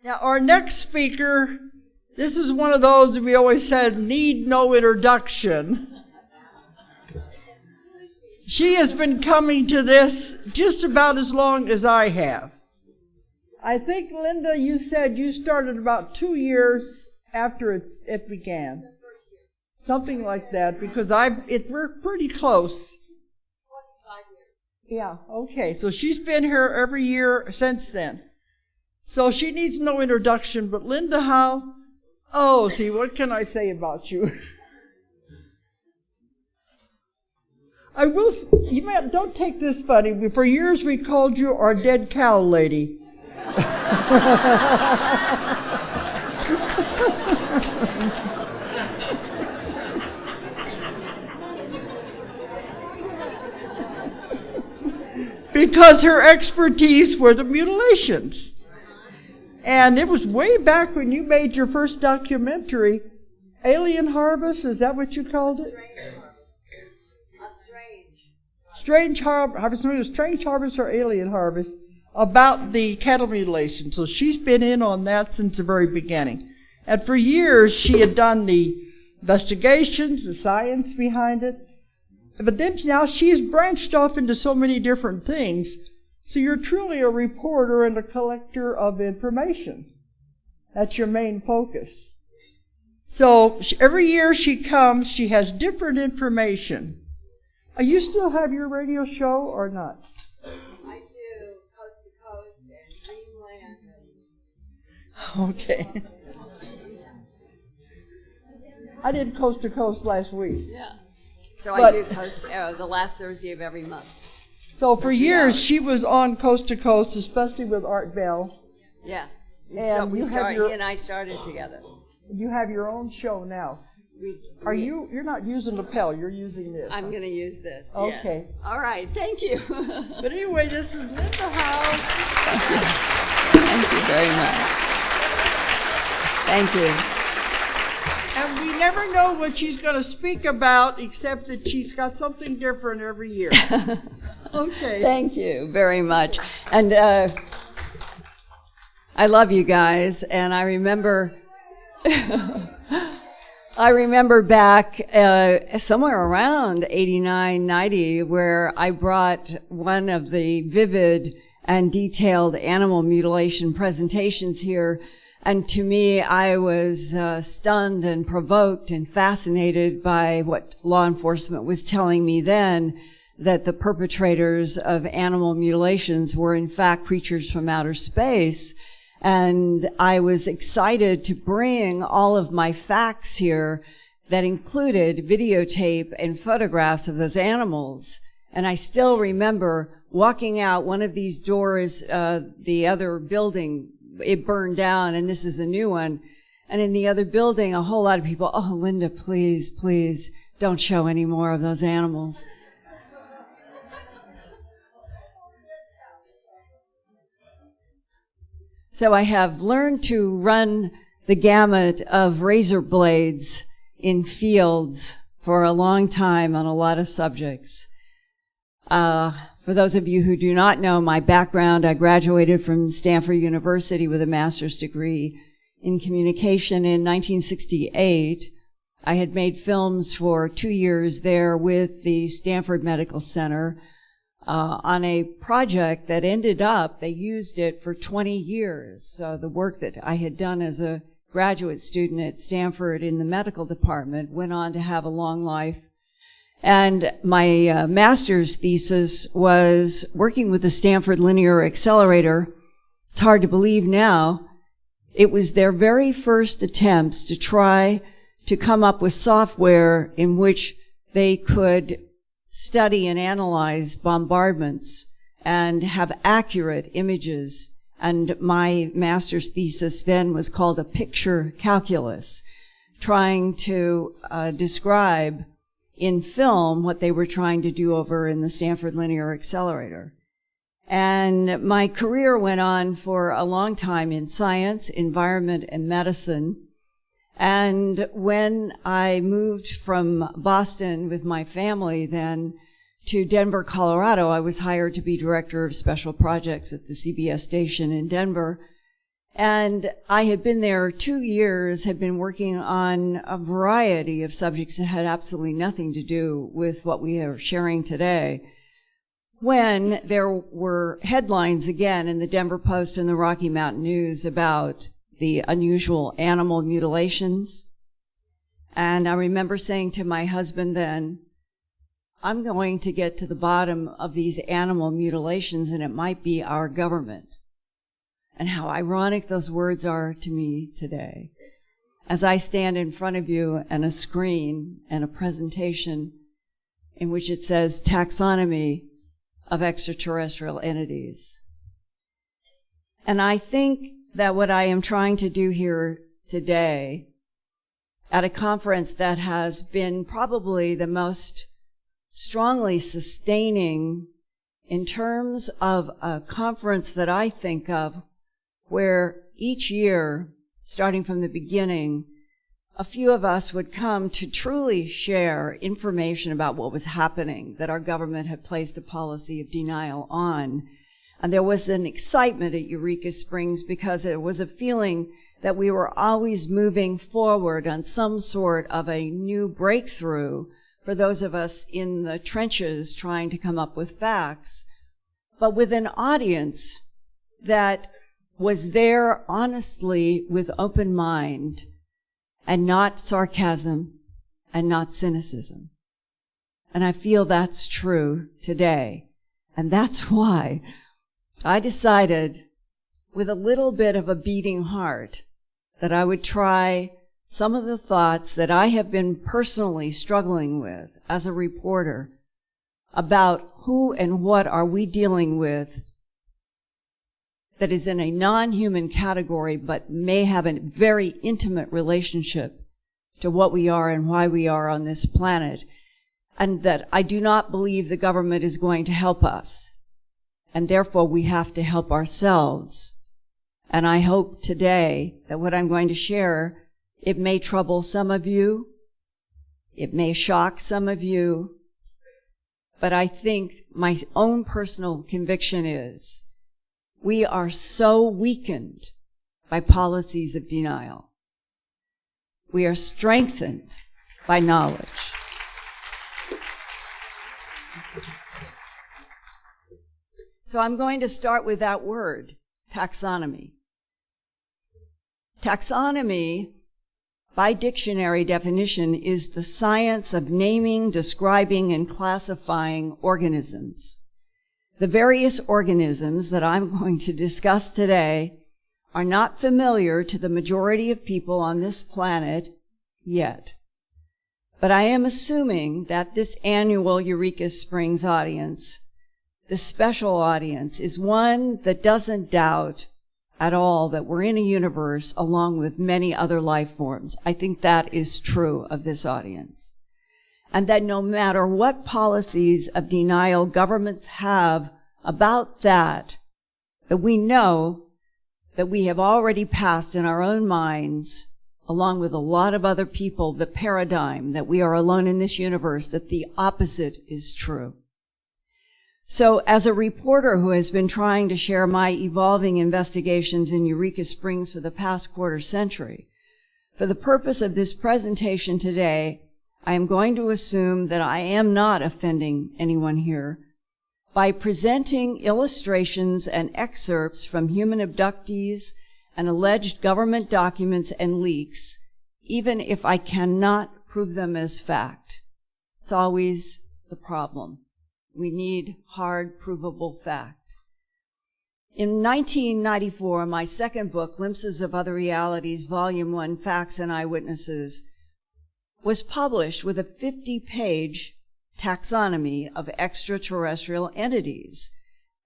Now, our next speaker, this is one of those that we always said need no introduction. She has been coming to this just about as long as I have. I think, Linda, you said you started about 2 years after it began. Something like that, because we're pretty close. 25 years. Yeah, okay. So she's been here every year since then. So she needs no introduction, but Linda Howe, see, what can I say about you? Don't take this funny. For years we called you our dead cow lady. Because her expertise were the mutilations. And it was way back when you made your first documentary, Alien Harvest, is that what you called it? Strange Harvest, it was Strange Harvest or Alien Harvest, about the cattle mutilation. So she's been in on that since the very beginning. And for years she had done the investigations, the science behind it. But then now she's branched off into so many different things. So you're truly a reporter and a collector of information. That's your main focus. So every year she comes, she has different information. You still have your radio show or not? I do, Coast to Coast and Dreamland. Okay. I did Coast to Coast last week. Yeah. So I do Coast the last Thursday of every month. So for years she was on Coast to Coast, especially with Art Bell. Yes. He and I started together. You have your own show now. You're not using lapel, you're using this. I'm going to use this. Okay. Yes. All right, thank you. But anyway, this is Linda Howe. Thank you very much. Thank you. And we never know what she's going to speak about, except that she's got something different every year. Okay. Thank you very much. And I love you guys. And I remember back somewhere around 89, 90, where I brought one of the vivid and detailed animal mutilation presentations here. And to me, I was stunned and provoked and fascinated by what law enforcement was telling me then, that the perpetrators of animal mutilations were in fact creatures from outer space. And I was excited to bring all of my facts here that included videotape and photographs of those animals. And I still remember walking out one of these doors, the other building, it burned down, and this is a new one. And in the other building, a whole lot of people, oh, Linda, please, please, don't show any more of those animals. So I have learned to run the gamut of razor blades in fields for a long time on a lot of subjects. For those of you who do not know my background, I graduated from Stanford University with a master's degree in communication in 1968. I had made films for 2 years there with the Stanford Medical Center on a project that ended up, they used it for 20 years. So the work that I had done as a graduate student at Stanford in the medical department went on to have a long life. And my master's thesis was working with the Stanford Linear Accelerator. It's hard to believe now. It was their very first attempts to try to come up with software in which they could study and analyze bombardments and have accurate images. And my master's thesis then was called a picture calculus, trying to describe in film what they were trying to do over in the Stanford Linear Accelerator. And my career went on for a long time in science, environment, and medicine. And when I moved from Boston with my family then to Denver, Colorado, I was hired to be director of special projects at the CBS station in Denver. And I had been there 2 years, had been working on a variety of subjects that had absolutely nothing to do with what we are sharing today, when there were headlines again in the Denver Post and the Rocky Mountain News about the unusual animal mutilations. And I remember saying to my husband then, I'm going to get to the bottom of these animal mutilations, and it might be our government. And how ironic those words are to me today, as I stand in front of you and a screen and a presentation in which it says Taxonomy of Extraterrestrial Entities. And I think that what I am trying to do here today, at a conference that has been probably the most strongly sustaining in terms of a conference that I think of where each year, starting from the beginning, a few of us would come to truly share information about what was happening, that our government had placed a policy of denial on. And there was an excitement at Eureka Springs because it was a feeling that we were always moving forward on some sort of a new breakthrough for those of us in the trenches trying to come up with facts, but with an audience that was there honestly with open mind and not sarcasm and not cynicism. And I feel that's true today. And that's why I decided, with a little bit of a beating heart, that I would try some of the thoughts that I have been personally struggling with as a reporter about who and what are we dealing with that is in a non-human category but may have a very intimate relationship to what we are and why we are on this planet, and that I do not believe the government is going to help us, and therefore we have to help ourselves. And I hope today that what I'm going to share, it may trouble some of you, it may shock some of you, but I think my own personal conviction is we are so weakened by policies of denial. We are strengthened by knowledge. So I'm going to start with that word, taxonomy. Taxonomy, by dictionary definition, is the science of naming, describing, and classifying organisms. The various organisms that I'm going to discuss today are not familiar to the majority of people on this planet yet. But I am assuming that this annual Eureka Springs audience, the special audience, is one that doesn't doubt at all that we're in a universe along with many other life forms. I think that is true of this audience. And that no matter what policies of denial governments have about that we know that we have already passed in our own minds, along with a lot of other people, the paradigm that we are alone in this universe, that the opposite is true. So as a reporter who has been trying to share my evolving investigations in Eureka Springs for the past quarter century, for the purpose of this presentation today, I am going to assume that I am not offending anyone here by presenting illustrations and excerpts from human abductees and alleged government documents and leaks, even if I cannot prove them as fact. It's always the problem. We need hard, provable fact. In 1994, my second book, Glimpses of Other Realities, Volume 1, Facts and Eyewitnesses, was published with a 50-page taxonomy of extraterrestrial entities.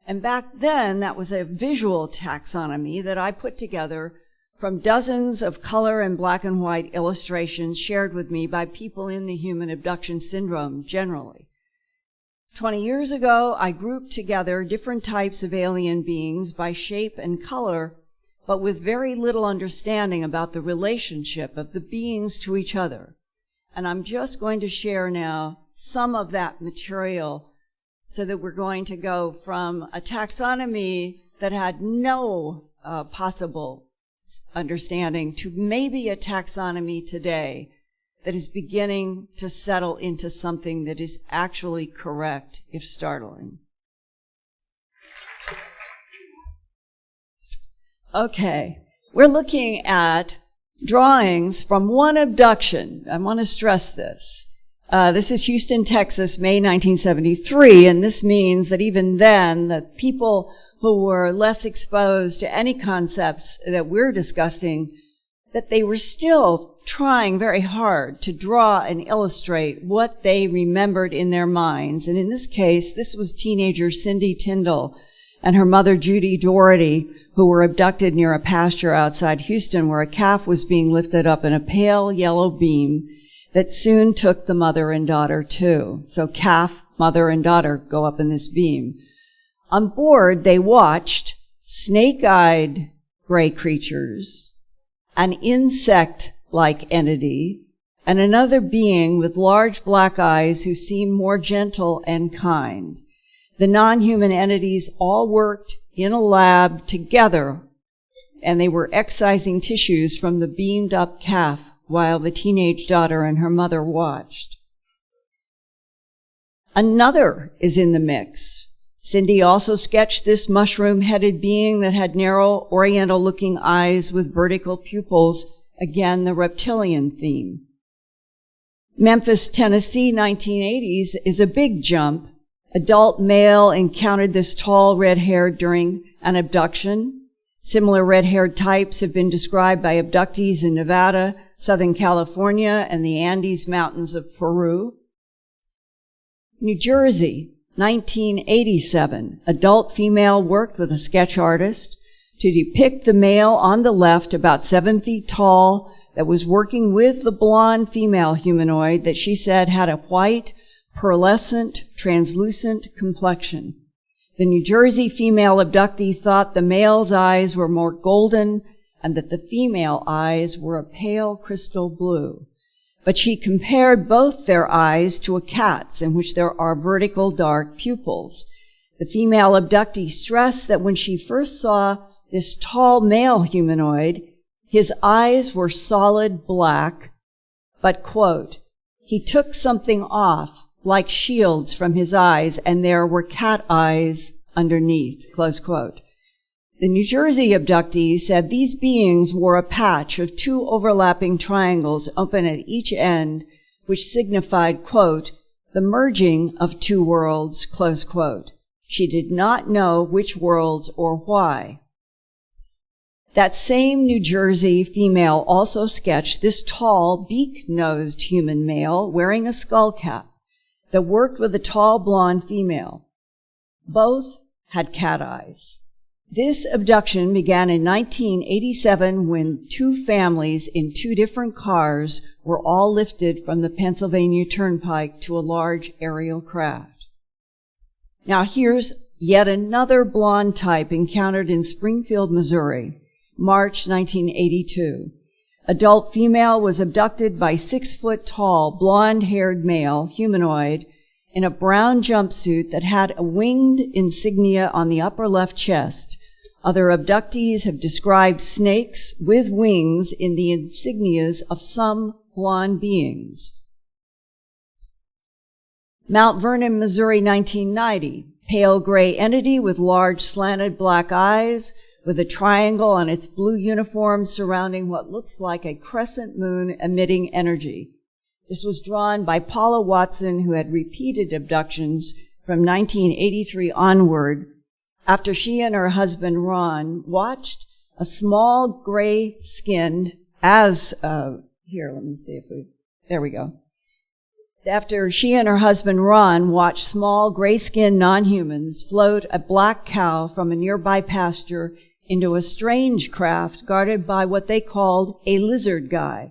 And back then, that was a visual taxonomy that I put together from dozens of color and black and white illustrations shared with me by people in the human abduction syndrome generally. 20 years ago, I grouped together different types of alien beings by shape and color, but with very little understanding about the relationship of the beings to each other. And I'm just going to share now some of that material so that we're going to go from a taxonomy that had no possible understanding to maybe a taxonomy today that is beginning to settle into something that is actually correct, if startling. Okay, we're looking at drawings from one abduction. I want to stress this. This is Houston, Texas, May 1973, and this means that even then, the people who were less exposed to any concepts that we're discussing, that they were still trying very hard to draw and illustrate what they remembered in their minds. And in this case, this was teenager Cindy Tyndall and her mother Judy Doherty, who were abducted near a pasture outside Houston where a calf was being lifted up in a pale yellow beam that soon took the mother and daughter too. So calf, mother, and daughter go up in this beam. On board, they watched snake-eyed gray creatures, an insect-like entity, and another being with large black eyes who seemed more gentle and kind. The non-human entities all worked in a lab together, and they were excising tissues from the beamed-up calf while the teenage daughter and her mother watched. Another is in the mix. Cindy also sketched this mushroom-headed being that had narrow, oriental-looking eyes with vertical pupils, again, the reptilian theme. Memphis, Tennessee, 1980s, is a big jump. Adult male encountered this tall red-haired during an abduction. Similar red-haired types have been described by abductees in Nevada, Southern California, and the Andes Mountains of Peru. New Jersey, 1987, adult female worked with a sketch artist to depict the male on the left, about 7 feet tall, that was working with the blonde female humanoid that she said had a white, pearlescent, translucent complexion. The New Jersey female abductee thought the male's eyes were more golden and that the female eyes were a pale crystal blue. But she compared both their eyes to a cat's, in which there are vertical dark pupils. The female abductee stressed that when she first saw this tall male humanoid, his eyes were solid black, but, quote, he took something off, like shields from his eyes, and there were cat eyes underneath, close quote. The New Jersey abductee said these beings wore a patch of 2 overlapping triangles open at each end, which signified, quote, the merging of 2 worlds, close quote. She did not know which worlds or why. That same New Jersey female also sketched this tall, beak-nosed human male wearing a skull cap that worked with a tall blonde female. Both had cat eyes. This abduction began in 1987 when 2 families in 2 different cars were all lifted from the Pennsylvania Turnpike to a large aerial craft. Now here's yet another blonde type encountered in Springfield, Missouri, March 1982. Adult female was abducted by 6-foot-tall, blonde-haired male, humanoid, in a brown jumpsuit that had a winged insignia on the upper left chest. Other abductees have described snakes with wings in the insignias of some blonde beings. Mount Vernon, Missouri, 1990. Pale gray entity with large slanted black eyes with a triangle on its blue uniform surrounding what looks like a crescent moon emitting energy. This was drawn by Paula Watson, who had repeated abductions from 1983 onward, after she and her husband Ron watched a small gray-skinned, there we go. After she and her husband Ron watched small gray-skinned non-humans float a black cow from a nearby pasture into a strange craft guarded by what they called a lizard guy.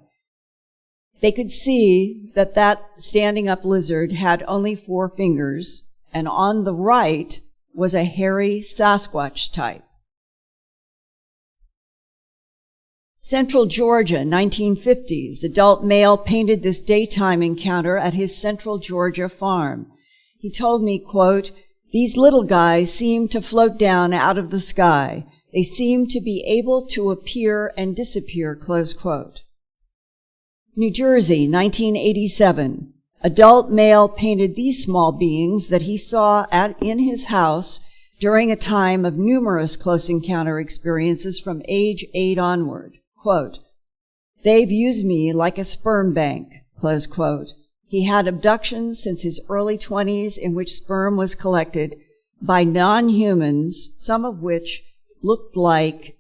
They could see that that standing-up lizard had only 4 fingers, and on the right was a hairy Sasquatch type. Central Georgia, 1950s. Adult male painted this daytime encounter at his Central Georgia farm. He told me, quote, these little guys seem to float down out of the sky. They seem to be able to appear and disappear, close quote. New Jersey, 1987. Adult male painted these small beings that he saw in his house during a time of numerous close encounter experiences from age 8 onward. Quote, "They've used me like a sperm bank," close quote. He had abductions since his early 20s in which sperm was collected by non-humans, some of which looked like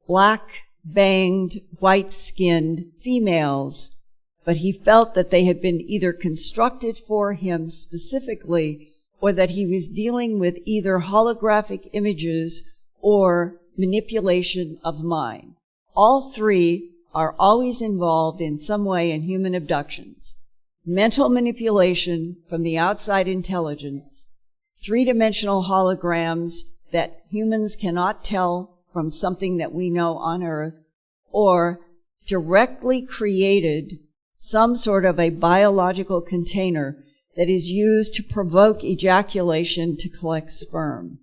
black, banged, white-skinned females, but he felt that they had been either constructed for him specifically or that he was dealing with either holographic images or manipulation of mind. All three are always involved in some way in human abductions. Mental manipulation from the outside intelligence, three-dimensional holograms that humans cannot tell from something that we know on Earth, or directly created some sort of a biological container that is used to provoke ejaculation to collect sperm.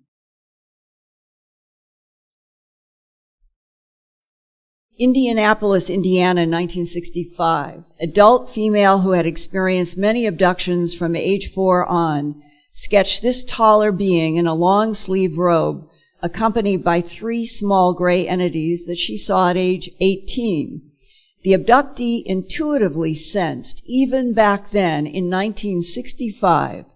Indianapolis, Indiana, 1965. Adult female who had experienced many abductions from age 4 on sketched this taller being in a long-sleeve robe, accompanied by 3 small gray entities that she saw at age 18. The abductee intuitively sensed, even back then in 1965,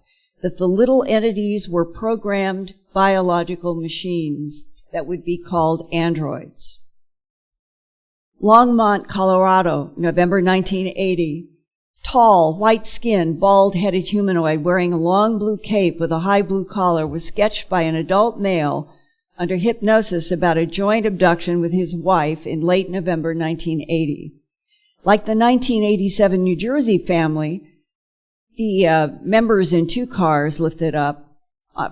that the little entities were programmed biological machines that would be called androids. Longmont, Colorado, November 1980. Tall, white-skinned, bald-headed humanoid wearing a long blue cape with a high blue collar was sketched by an adult male under hypnosis about a joint abduction with his wife in late November 1980. Like the 1987 New Jersey family, the members in 2 cars lifted up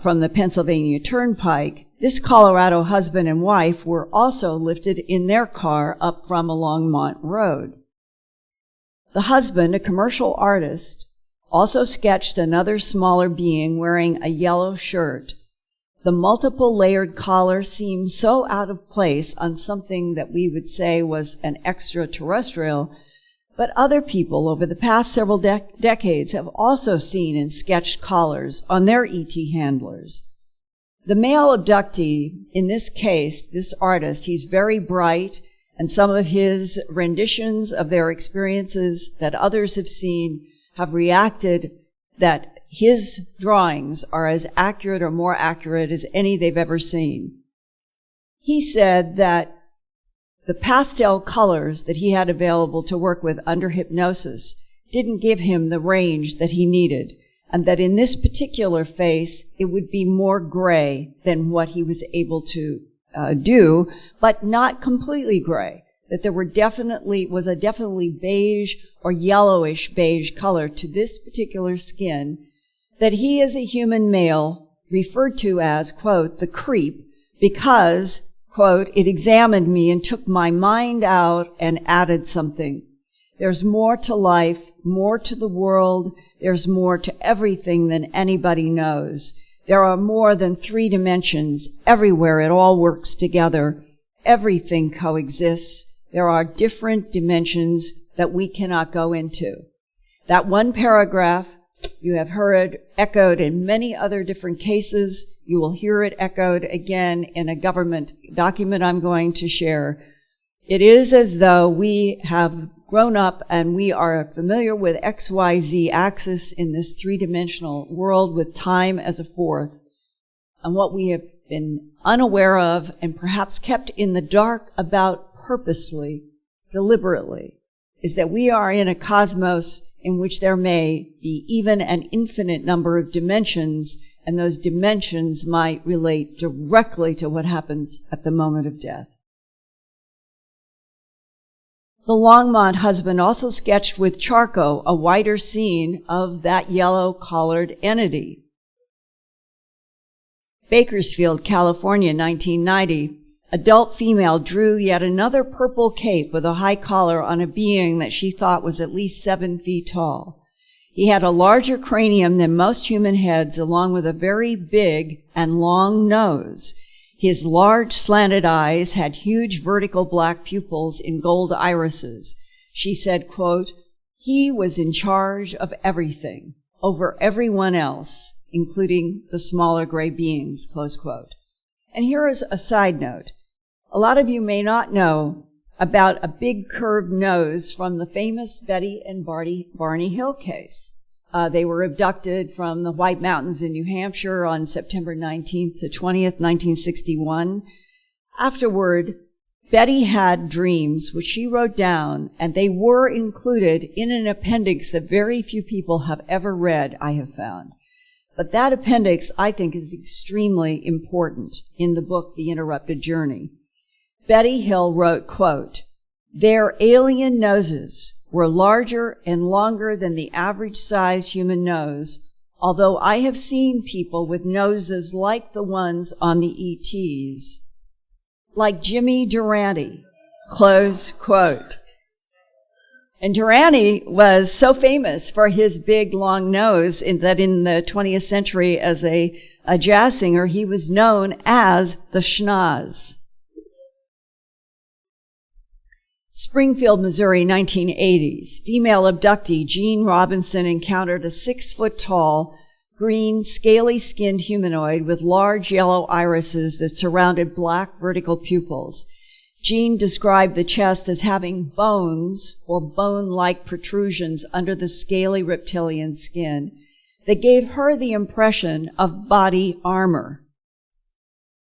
from the Pennsylvania Turnpike, this Colorado husband and wife were also lifted in their car up from a Longmont road. The husband, a commercial artist, also sketched another smaller being wearing a yellow shirt. The multiple layered collar seemed so out of place on something that we would say was an extraterrestrial, but other people over the past several decades have also seen and sketched collars on their ET handlers. The male abductee, in this case, this artist, he's very bright, and some of his renditions of their experiences that others have seen have reacted that his drawings are as accurate or more accurate as any they've ever seen. He said that the pastel colors that he had available to work with under hypnosis didn't give him the range that he needed, and that in this particular face, it would be more gray than what he was able to do, but not completely gray. That there was a definitely beige or yellowish beige color to this particular skin, that he as a human male referred to as, quote, the creep, because, quote, it examined me and took my mind out and added something. There's more to life, more to the world, there's more to everything than anybody knows. There are more than 3 dimensions. Everywhere it all works together. Everything coexists. There are different dimensions that we cannot go into. That one paragraph you have heard echoed in many other different cases. You will hear it echoed again in a government document I'm going to share. It is as though we have grown up and we are familiar with XYZ axis in this 3-dimensional world with time as a 4th. And what we have been unaware of and perhaps kept in the dark about purposely, deliberately, is that we are in a cosmos in which there may be even an infinite number of dimensions, and those dimensions might relate directly to what happens at the moment of death. The Longmont husband also sketched with charcoal a wider scene of that yellow-collared entity. Bakersfield, California, 1990. Adult female drew yet another purple cape with a high collar on a being that she thought was at least 7 feet tall. He had a larger cranium than most human heads, along with a very big and long nose. His large slanted eyes had huge vertical black pupils in gold irises. She said, quote, "He was in charge of everything, over everyone else, including the smaller gray beings," close quote. And here is a side note. A lot of you may not know about a big curved nose from the famous Betty and Barney Hill case. They were abducted from the White Mountains in New Hampshire on September 19th to 20th, 1961. Afterward, Betty had dreams, which she wrote down, and they were included in an appendix that very few people have ever read, I have found. But that appendix, I think, is extremely important in the book, The Interrupted Journey. Betty Hill wrote, quote, "Their alien noses were larger and longer than the average size human nose, although I have seen people with noses like the ones on the ETs, like Jimmy Durante," close quote. And Durante was so famous for his big, long nose that in the 20th century as a jazz singer, he was known as the Schnoz. Springfield, Missouri, 1980s. Female abductee Jean Robinson encountered a 6-foot-tall, green, scaly-skinned humanoid with large yellow irises that surrounded black vertical pupils. Jean described the chest as having bones or bone-like protrusions under the scaly reptilian skin that gave her the impression of body armor.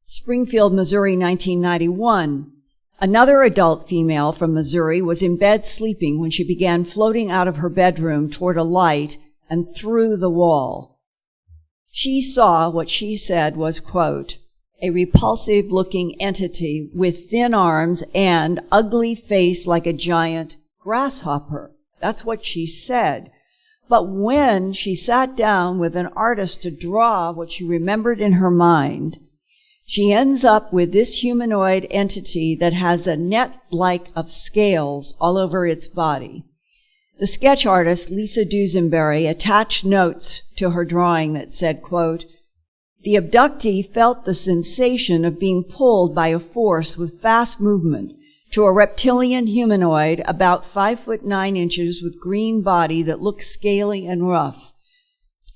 Springfield, Missouri, 1991. Another adult female from Missouri was in bed sleeping when she began floating out of her bedroom toward a light and through the wall. She saw what she said was, quote, "a repulsive-looking entity with thin arms and ugly face like a giant grasshopper." That's what she said. But when she sat down with an artist to draw what she remembered in her mind, she ends up with this humanoid entity that has a net-like of scales all over its body. The sketch artist, Lisa Dusenberry, attached notes to her drawing that said, quote, "The abductee felt the sensation of being pulled by a force with fast movement to a reptilian humanoid about 5'9" with green body that looked scaly and rough.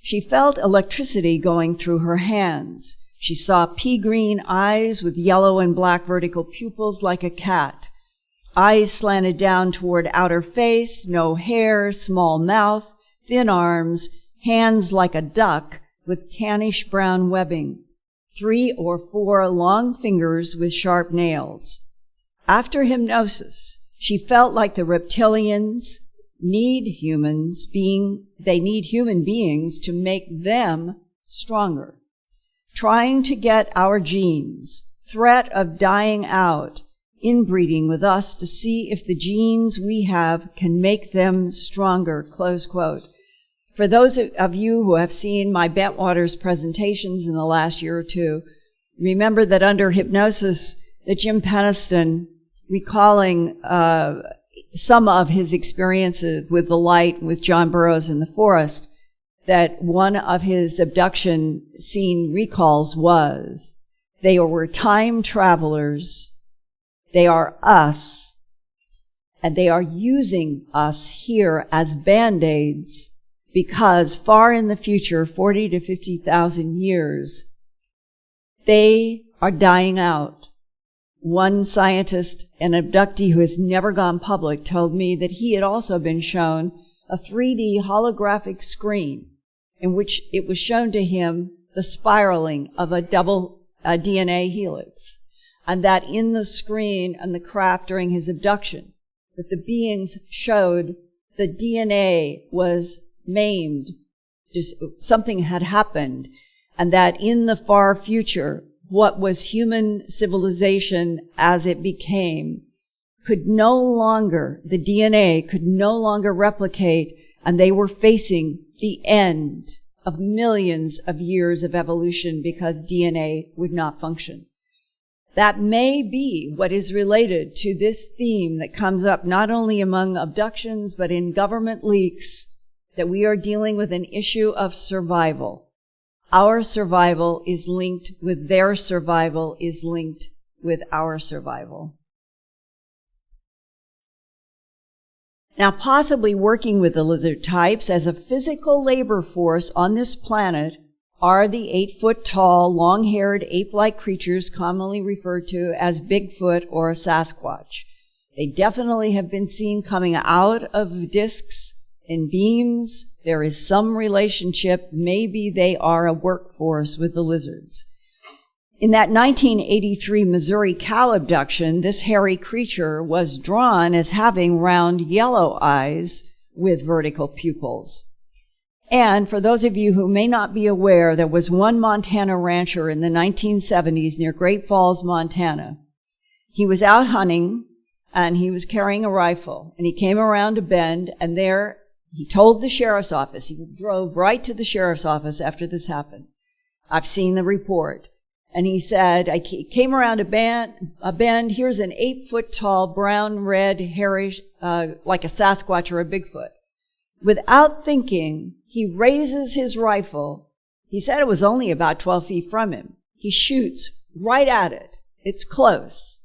She felt electricity going through her hands. She saw pea-green eyes with yellow and black vertical pupils like a cat. Eyes slanted down toward outer face, no hair, small mouth, thin arms, hands like a duck with tannish brown webbing, 3 or 4 long fingers with sharp nails. After hypnosis, she felt like the reptilians need human beings to make them stronger. Trying to get our genes, threat of dying out, inbreeding with us to see if the genes we have can make them stronger, close quote. For those of you who have seen my Bentwaters presentations in the last year or two, remember that under hypnosis, that Jim Peniston, recalling some of his experiences with the light with John Burroughs in the forest, that one of his abduction scene recalls was, they were time travelers, they are us, and they are using us here as Band-Aids because far in the future, 40 to 50,000 years, they are dying out. One scientist, an abductee who has never gone public, told me that he had also been shown a 3D holographic screen in which it was shown to him the spiraling of a double DNA helix, and that in the screen and the craft during his abduction, that the beings showed the DNA was maimed, just something had happened, and that in the far future, what was human civilization as it became could no longer, the DNA could no longer replicate, and they were facing the end of millions of years of evolution because DNA would not function. That may be what is related to this theme that comes up not only among abductions, but in government leaks, that we are dealing with an issue of survival. Our survival is linked with their survival is linked with our survival. Now, possibly working with the lizard types as a physical labor force on this planet are the 8-foot-tall, long-haired, ape-like creatures commonly referred to as Bigfoot or a Sasquatch. They definitely have been seen coming out of discs and beams. There is some relationship. Maybe they are a workforce with the lizards. In that 1983 Missouri Cow Abduction, this hairy creature was drawn as having round yellow eyes with vertical pupils. And for those of you who may not be aware, there was one Montana rancher in the 1970s near Great Falls, Montana. He was out hunting, and he was carrying a rifle, and he came around a bend, and there he told the sheriff's office. He drove right to the sheriff's office after this happened. I've seen the report. And he said, I came around a bend, here's an 8-foot-tall, brown, red, hairy, like a Sasquatch or a Bigfoot. Without thinking, he raises his rifle. He said it was only about 12 feet from him. He shoots right at it. It's close.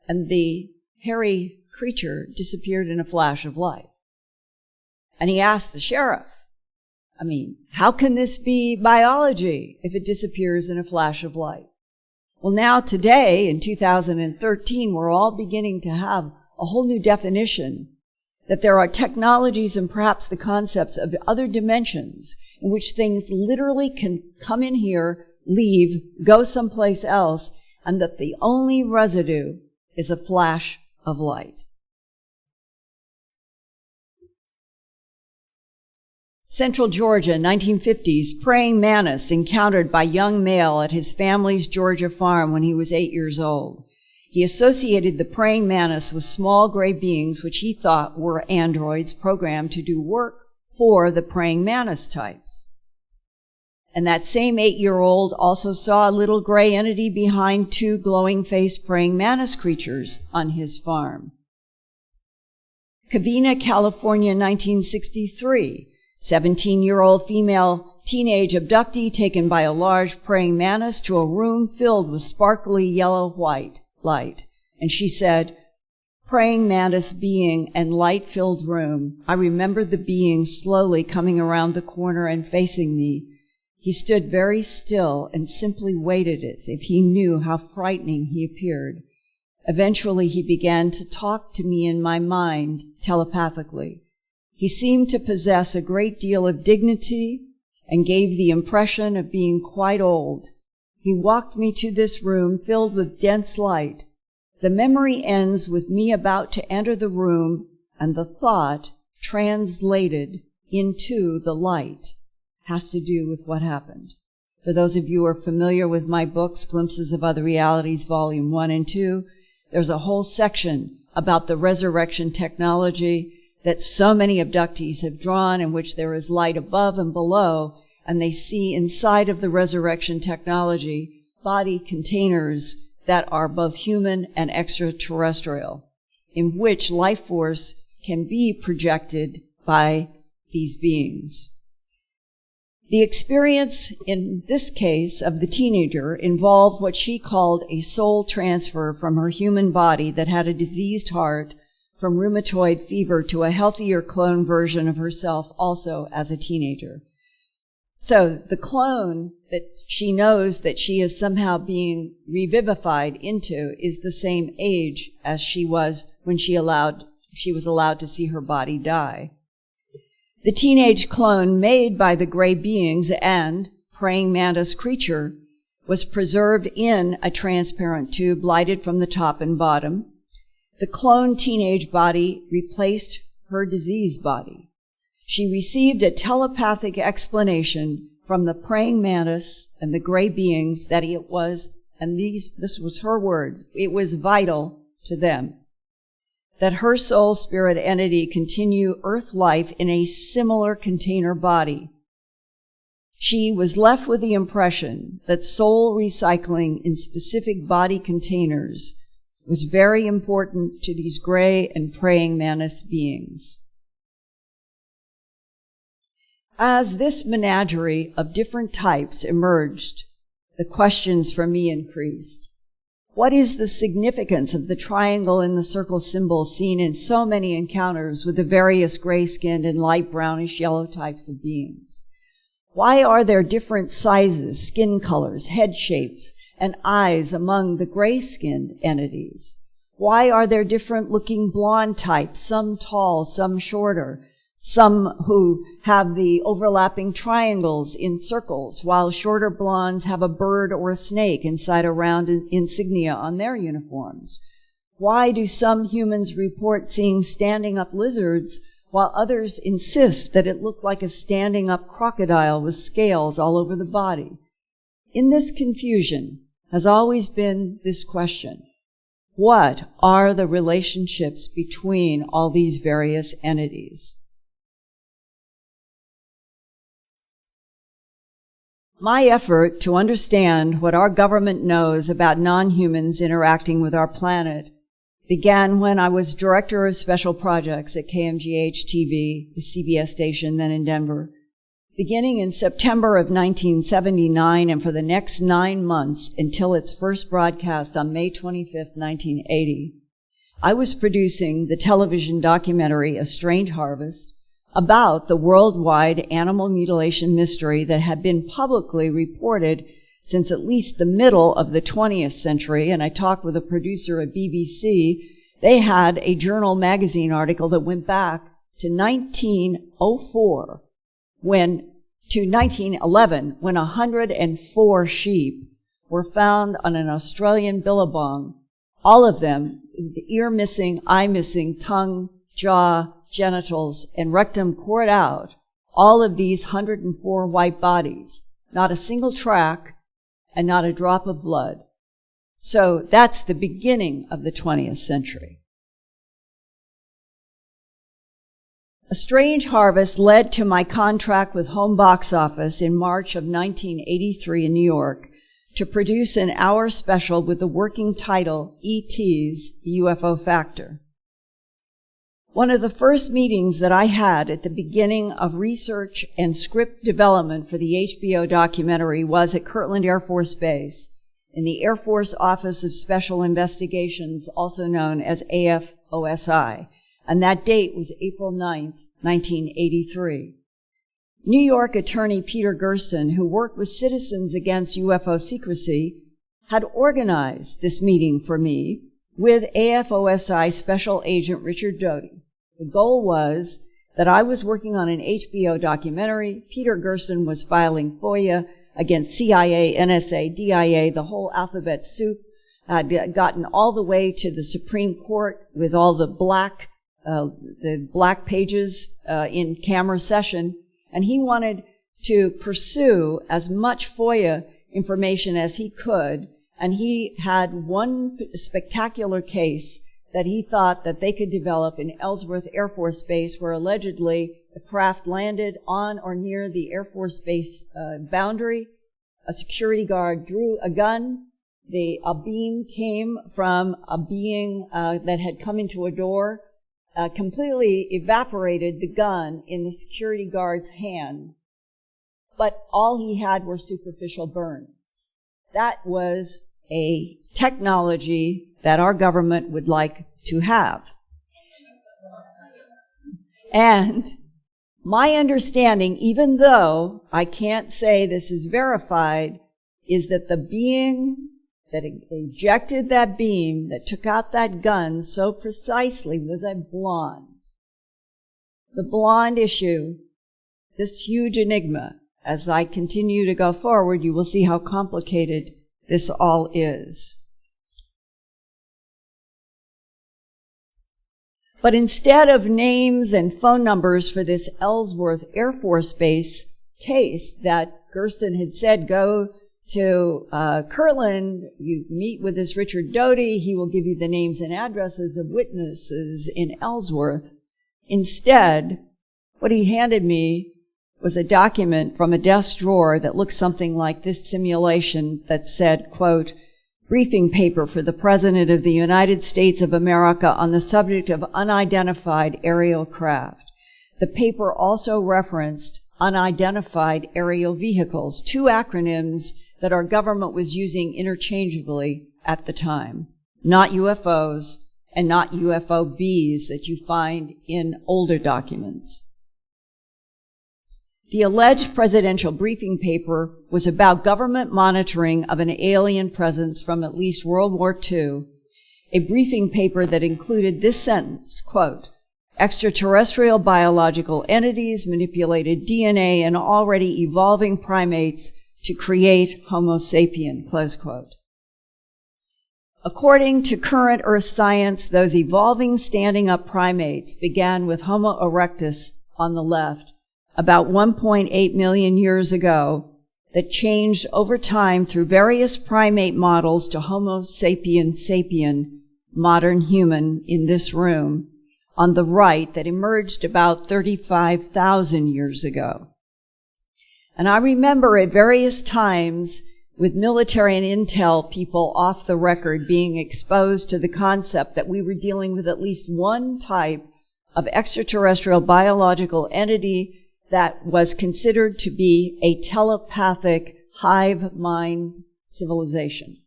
And the hairy creature disappeared in a flash of light. And he asked the sheriff, how can this be biology if it disappears in a flash of light? Well, now today, in 2013, we're all beginning to have a whole new definition that there are technologies and perhaps the concepts of other dimensions in which things literally can come in here, leave, go someplace else, and that the only residue is a flash of light. Central Georgia, 1950s, praying mantis encountered by young male at his family's Georgia farm when he was 8 years old. He associated the praying mantis with small gray beings which he thought were androids programmed to do work for the praying mantis types. And that same 8-year-old also saw a little gray entity behind 2 glowing-faced praying mantis creatures on his farm. Covina, California, 1963. 17-year-old female teenage abductee taken by a large praying mantis to a room filled with sparkly yellow-white light. And she said, praying mantis being and light-filled room. I remember the being slowly coming around the corner and facing me. He stood very still and simply waited as if he knew how frightening he appeared. Eventually, he began to talk to me in my mind telepathically. He seemed to possess a great deal of dignity and gave the impression of being quite old. He walked me to this room filled with dense light. The memory ends with me about to enter the room and the thought translated into the light has to do with what happened. For those of you who are familiar with my books, Glimpses of Other Realities, Volume 1 and 2, there's a whole section about the resurrection technology that so many abductees have drawn, in which there is light above and below, and they see inside of the resurrection technology body containers that are both human and extraterrestrial, in which life force can be projected by these beings. The experience in this case of the teenager involved what she called a soul transfer from her human body that had a diseased heart from rheumatoid fever to a healthier clone version of herself also as a teenager. So the clone that she knows that she is somehow being revivified into is the same age as she was when she was allowed to see her body die. The teenage clone made by the gray beings and praying mantis creature was preserved in a transparent tube lighted from the top and bottom. The cloned teenage body replaced her diseased body. She received a telepathic explanation from the praying mantis and the gray beings that it was, and this was her words, it was vital to them that her soul spirit entity continue earth life in a similar container body. She was left with the impression that soul recycling in specific body containers was very important to these gray and praying mantis beings. As this menagerie of different types emerged, the questions for me increased. What is the significance of the triangle and the circle symbol seen in so many encounters with the various gray-skinned and light brownish yellow types of beings? Why are there different sizes, skin colors, head shapes, and eyes among the gray-skinned entities? Why are there different looking blonde types, some tall, some shorter, some who have the overlapping triangles in circles, while shorter blondes have a bird or a snake inside a round insignia on their uniforms? Why do some humans report seeing standing up lizards while others insist that it looked like a standing up crocodile with scales all over the body? In this confusion has always been this question: what are the relationships between all these various entities? My effort to understand what our government knows about non-humans interacting with our planet began when I was director of special projects at KMGH-TV, the CBS station then in Denver. Beginning in September of 1979 and for the next 9 months until its first broadcast on May 25th, 1980, I was producing the television documentary A Strange Harvest, about the worldwide animal mutilation mystery that had been publicly reported since at least the middle of the 20th century. And I talked with a producer at BBC. They had a journal magazine article that went back to 1904 to 1911, when 104 sheep were found on an Australian billabong, all of them with the ear missing, eye missing, tongue, jaw, genitals, and rectum cored out, all of these 104 white bodies, not a single track and not a drop of blood. So that's the beginning of the 20th century. A Strange Harvest led to my contract with Home Box Office in March of 1983 in New York to produce an hour special with the working title, E.T.'s UFO Factor. One of the first meetings that I had at the beginning of research and script development for the HBO documentary was at Kirtland Air Force Base in the Air Force Office of Special Investigations, also known as AFOSI, and that date was April 9th, 1983. New York attorney Peter Gersten, who worked with Citizens Against UFO Secrecy, had organized this meeting for me with AFOSI Special Agent Richard Doty. The goal was that I was working on an HBO documentary. Peter Gersten was filing FOIA against CIA, NSA, DIA, the whole alphabet soup. Had gotten all the way to the Supreme Court with all the black pages in camera session, and he wanted to pursue as much FOIA information as he could. And he had one spectacular case that he thought that they could develop in Ellsworth Air Force Base, where allegedly the craft landed on or near the Air Force Base boundary. A security guard drew a gun. A beam came from a being that had come into a door, completely evaporated the gun in the security guard's hand. But all he had were superficial burns. That was a technology that our government would like to have. And my understanding, even though I can't say this is verified, is that the being that ejected that beam, that took out that gun so precisely, was a blonde. The blonde issue, this huge enigma, as I continue to go forward, you will see how complicated this all is. But instead of names and phone numbers for this Ellsworth Air Force Base case that Gersten had said, go to Kirtland, you meet with this Richard Doty, he will give you the names and addresses of witnesses in Ellsworth. Instead, what he handed me was a document from a desk drawer that looked something like this simulation that said, quote, briefing paper for the President of the United States of America on the subject of unidentified aerial craft. The paper also referenced unidentified aerial vehicles, two acronyms that our government was using interchangeably at the time. Not UFOs and not UFOBs that you find in older documents. The alleged presidential briefing paper was about government monitoring of an alien presence from at least World War II, a briefing paper that included this sentence, quote, "Extraterrestrial biological entities manipulated DNA in already evolving primates to create Homo sapien," close quote. According to current Earth science, those evolving standing-up primates began with Homo erectus on the left about 1.8 million years ago, that changed over time through various primate models to Homo sapien sapien, modern human in this room, on the right, that emerged about 35,000 years ago. And I remember at various times with military and intel people off the record being exposed to the concept that we were dealing with at least one type of extraterrestrial biological entity that was considered to be a telepathic hive mind civilization.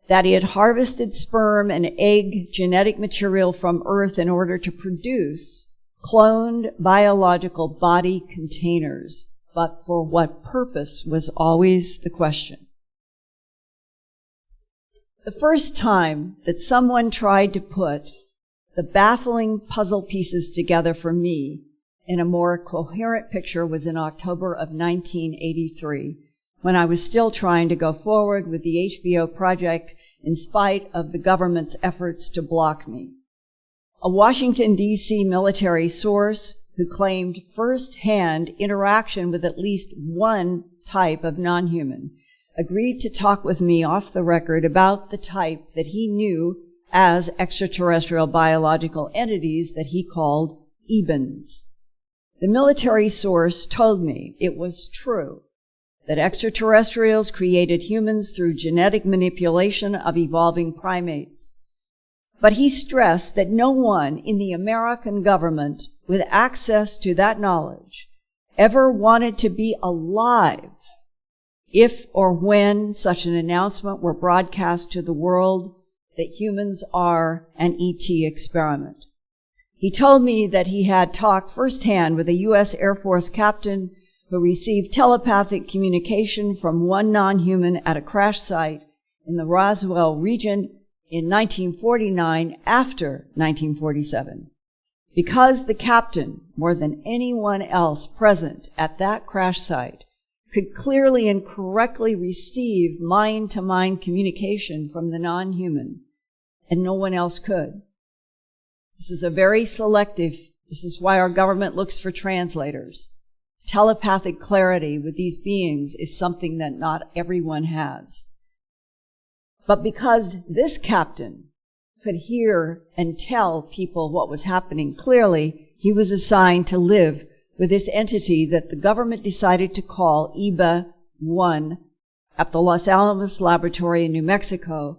That it harvested sperm and egg genetic material from Earth in order to produce cloned biological body containers. But for what purpose was always the question. The first time that someone tried to put the baffling puzzle pieces together for me in a more coherent picture was in October of 1983, when I was still trying to go forward with the HBO project in spite of the government's efforts to block me. A Washington, D.C. military source who claimed first-hand interaction with at least one type of non-human agreed to talk with me off the record about the type that he knew as extraterrestrial biological entities that he called EBEs. The military source told me it was true that extraterrestrials created humans through genetic manipulation of evolving primates. But he stressed that no one in the American government with access to that knowledge ever wanted to be alive if or when such an announcement were broadcast to the world that humans are an ET experiment. He told me that he had talked firsthand with a U.S. Air Force captain who received telepathic communication from one non-human at a crash site in the Roswell region in 1949 after 1947. Because the captain, more than anyone else present at that crash site, could clearly and correctly receive mind-to-mind communication from the non-human, and no one else could. This is a very selective, this is why our government looks for translators. Telepathic clarity with these beings is something that not everyone has. But because this captain could hear and tell people what was happening clearly, he was assigned to live with this entity that the government decided to call EBE-1 at the Los Alamos Laboratory in New Mexico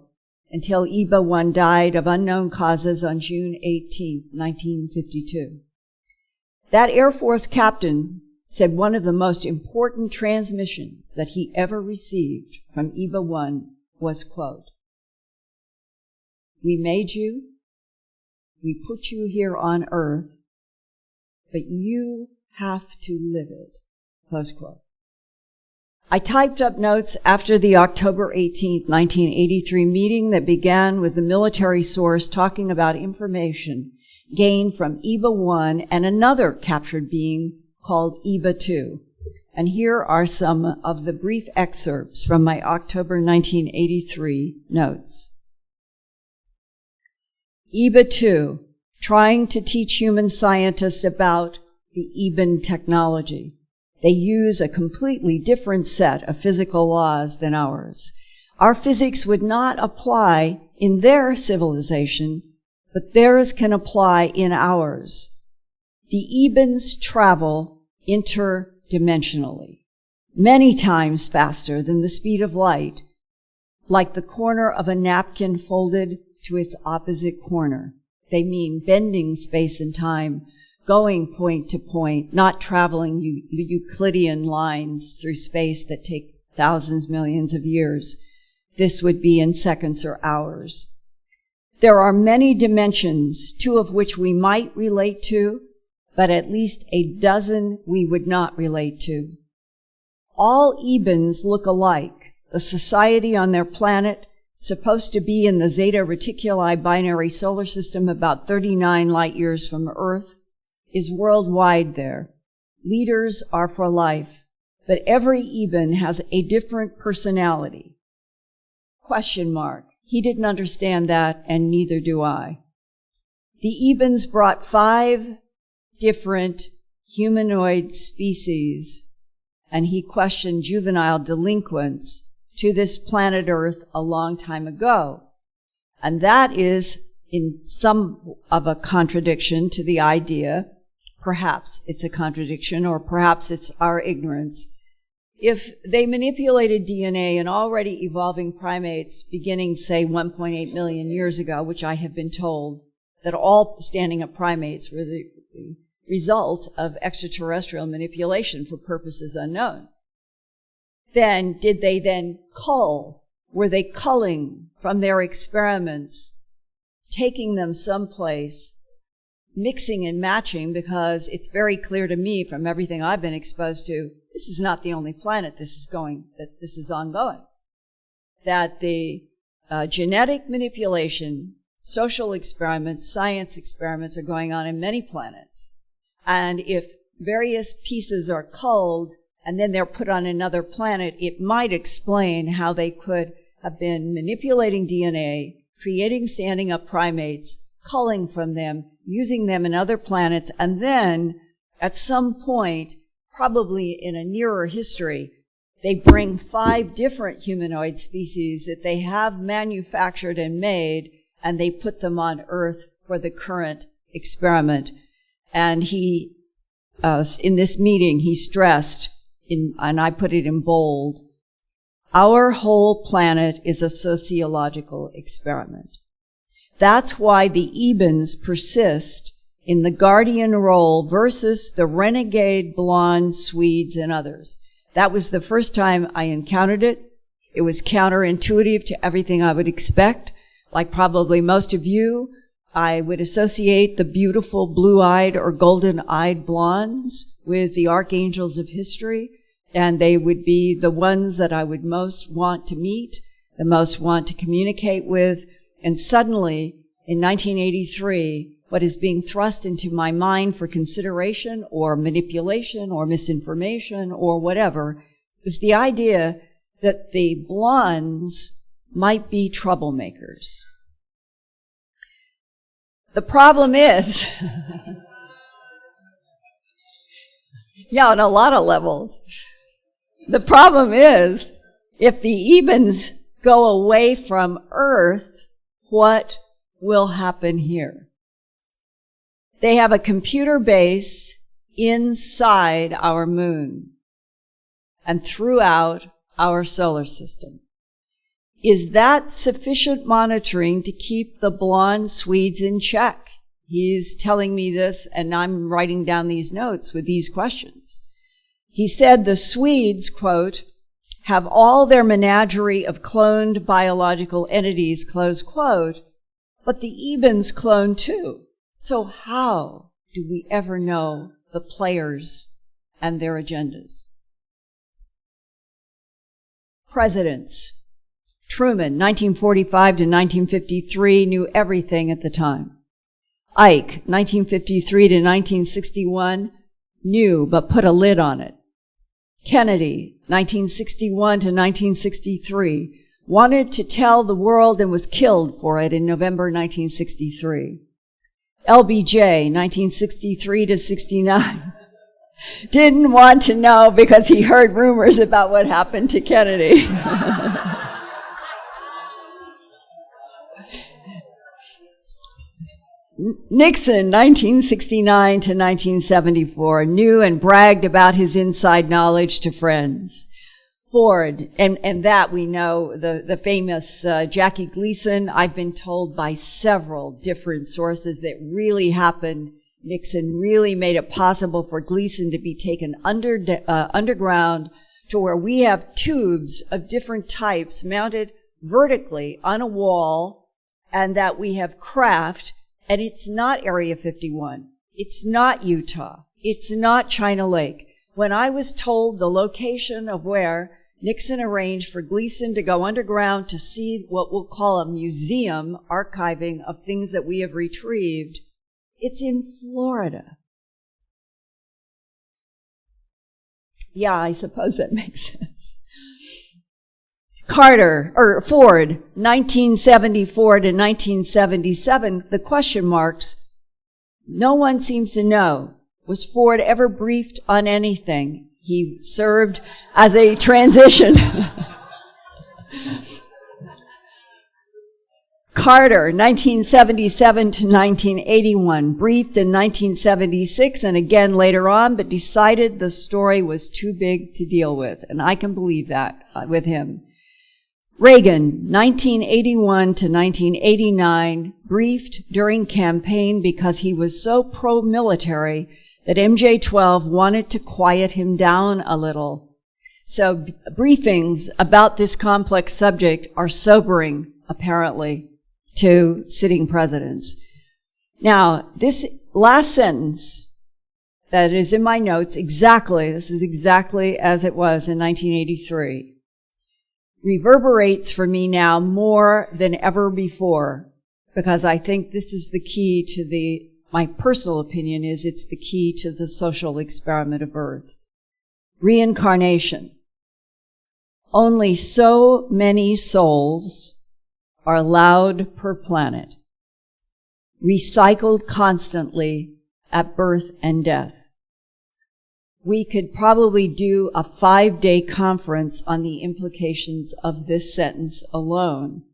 until EBE-1 died of unknown causes on June 18, 1952. That Air Force captain said one of the most important transmissions that he ever received from EBE-1 was, quote, "We made you, we put you here on Earth, but you have to live it," close quote. I typed up notes after the October 18, 1983 meeting that began with the military source talking about information gained from EBE-1 and another captured being called EBE-2. And here are some of the brief excerpts from my October 1983 notes. EBE-2, trying to teach human scientists about the EBEN technology. They use a completely different set of physical laws than ours. Our physics would not apply in their civilization, but theirs can apply in ours. The EBEns travel interdimensionally, many times faster than the speed of light, like the corner of a napkin folded to its opposite corner. They mean bending space and time going point to point, not traveling Euclidean lines through space that take thousands, millions of years. This would be in seconds or hours. There are many dimensions, 2 of which we might relate to, but at least a dozen we would not relate to. All EBEs look alike. The society on their planet, supposed to be in the Zeta Reticuli binary solar system about 39 light years from Earth, is worldwide there. Leaders are for life, but every EBE has a different personality. Question mark. He didn't understand that, and neither do I. The EBEs brought 5 different humanoid species, and he questioned juvenile delinquents to this planet Earth a long time ago. And that is in some of a contradiction to the idea, perhaps it's a contradiction, or perhaps it's our ignorance. If they manipulated DNA in already evolving primates beginning, say, 1.8 million years ago, which I have been told that all standing-up primates were the result of extraterrestrial manipulation for purposes unknown, then did they then cull? Were they culling from their experiments, taking them someplace, mixing and matching? Because it's very clear to me from everything I've been exposed to, this is not the only planet this is ongoing. That the genetic manipulation, social experiments, science experiments are going on in many planets. And if various pieces are culled and then they're put on another planet, it might explain how they could have been manipulating DNA, creating standing-up primates, culling from them, using them in other planets, and then at some point, probably in a nearer history, they bring 5 different humanoid species that they have manufactured and made, and they put them on Earth for the current experiment. And he, in this meeting, he stressed, and I put it in bold, our whole planet is a sociological experiment. That's why the EBEs persist in the guardian role versus the renegade blonde Swedes and others. That was the first time I encountered it. It was counterintuitive to everything I would expect. Like probably most of you, I would associate the beautiful blue-eyed or golden-eyed blondes with the archangels of history, and they would be the ones that I would most want to meet, the most want to communicate with. And suddenly, in 1983, what is being thrust into my mind for consideration or manipulation or misinformation or whatever is the idea that the blondes might be troublemakers. The problem is, yeah, on a lot of levels. The problem is, if the EBEs go away from Earth, what will happen here? They have a computer base inside our moon and throughout our solar system. Is that sufficient monitoring to keep the blonde Swedes in check? He's telling me this, and I'm writing down these notes with these questions. He said the Swedes, quote, have all their menagerie of cloned biological entities, close quote, but the EBEs clone too. So how do we ever know the players and their agendas? Presidents. Truman, 1945 to 1953, knew everything at the time. Ike, 1953 to 1961, knew but put a lid on it. Kennedy, 1961 to 1963, wanted to tell the world and was killed for it in November 1963. LBJ, 1963 to 69, didn't want to know because he heard rumors about what happened to Kennedy. Nixon, 1969 to 1974, knew and bragged about his inside knowledge to friends. Ford, and that we know, the famous Jackie Gleason, I've been told by several different sources that really happened Nixon really made it possible for Gleason to be taken underground to where we have tubes of different types mounted vertically on a wall, and that we have craft, and it's not Area 51. It's not Utah. It's not China Lake. When I was told the location of where Nixon arranged for Gleason to go underground to see what we'll call a museum archiving of things that we have retrieved, it's in Florida. Yeah, I suppose that makes sense. Ford, 1974 to 1977, the question marks, no one seems to know. Was Ford ever briefed on anything? He served as a transition. Carter, 1977 to 1981, briefed in 1976 and again later on, but decided the story was too big to deal with. And I can believe that with him. Reagan, 1981 to 1989, briefed during campaign because he was so pro-military that MJ-12 wanted to quiet him down a little. So briefings about this complex subject are sobering, apparently, to sitting presidents. Now, this last sentence that is in my notes, this is exactly as it was in 1983, reverberates for me now more than ever before, because I think this is the key to my personal opinion is it's the key to the social experiment of Earth. Reincarnation. Only so many souls are allowed per planet, recycled constantly at birth and death. We could probably do a 5-day conference on the implications of this sentence alone.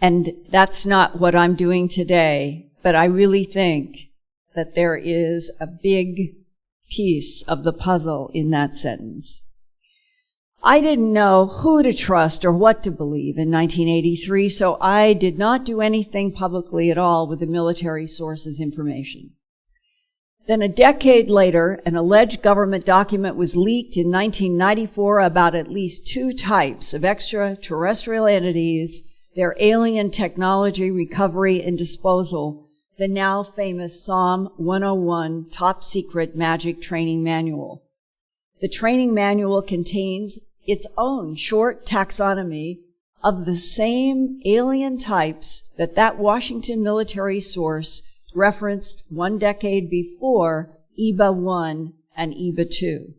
And that's not what I'm doing today, but I really think that there is a big piece of the puzzle in that sentence. I didn't know who to trust or what to believe in 1983, so I did not do anything publicly at all with the military sources information. Then a decade later, an alleged government document was leaked in 1994 about at least 2 types of extraterrestrial entities, their alien technology recovery and disposal, the now famous Psalm 101 Top Secret Magic Training Manual. The training manual contains its own short taxonomy of the same alien types that Washington military source referenced 1 decade before, EBE-1 and EBE-2.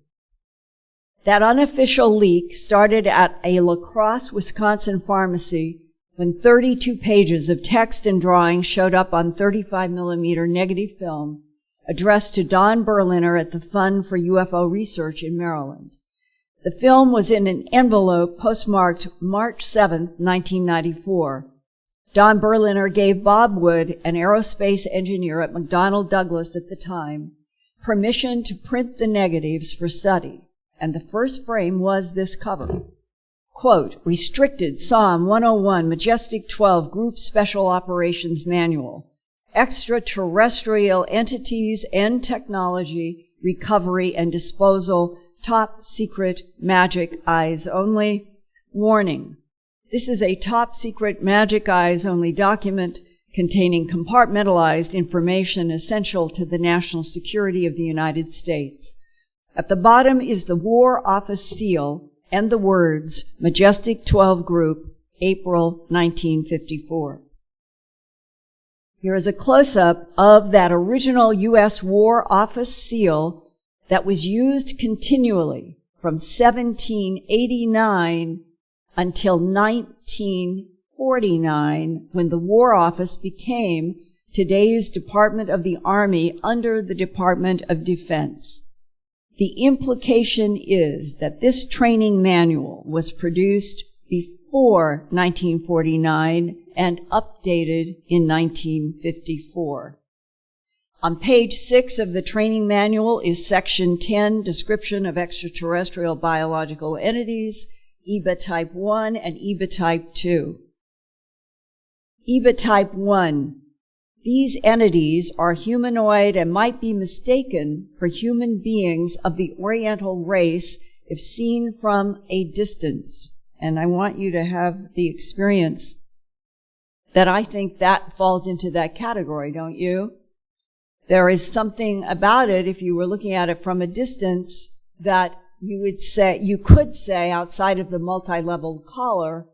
That unofficial leak started at a La Crosse, Wisconsin pharmacy when 32 pages of text and drawings showed up on 35mm negative film addressed to Don Berliner at the Fund for UFO Research in Maryland. The film was in an envelope postmarked March 7, 1994. Don Berliner gave Bob Wood, an aerospace engineer at McDonnell Douglas at the time, permission to print the negatives for study, and the first frame was this cover. Quote, restricted Psalm 101 Majestic 12 Group Special Operations Manual, extraterrestrial entities and technology, recovery and disposal, top secret, magic eyes only. Warning. This is a top secret, magic eyes only document containing compartmentalized information essential to the national security of the United States. At the bottom is the War Office seal and the words Majestic 12 Group, April 1954. Here is a close-up of that original U.S. War Office seal that was used continually from 1789 until 1949, when the War Office became today's Department of the Army under the Department of Defense. The implication is that this training manual was produced before 1949 and updated in 1954. On page 6 of the training manual is section 10, Description of Extraterrestrial Biological Entities, EBE Type 1 and EBE Type 2. EBE Type 1. These entities are humanoid and might be mistaken for human beings of the Oriental race if seen from a distance. And I want you to have the experience that I think that falls into that category, don't you? There is something about it, if you were looking at it from a distance, that you could say outside of the multi-level collar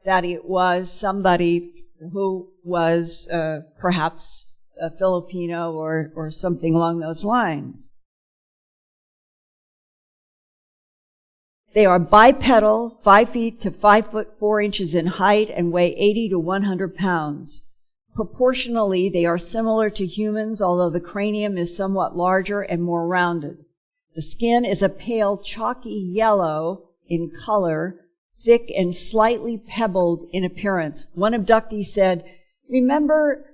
that it was somebody who was perhaps a Filipino or something along those lines. They are bipedal, 5 feet to 5 foot 4 inches in height, and weigh 80 to 100 pounds. Proportionally, they are similar to humans, although the cranium is somewhat larger and more rounded. The skin is a pale, chalky yellow in color, thick and slightly pebbled in appearance. One abductee said, remember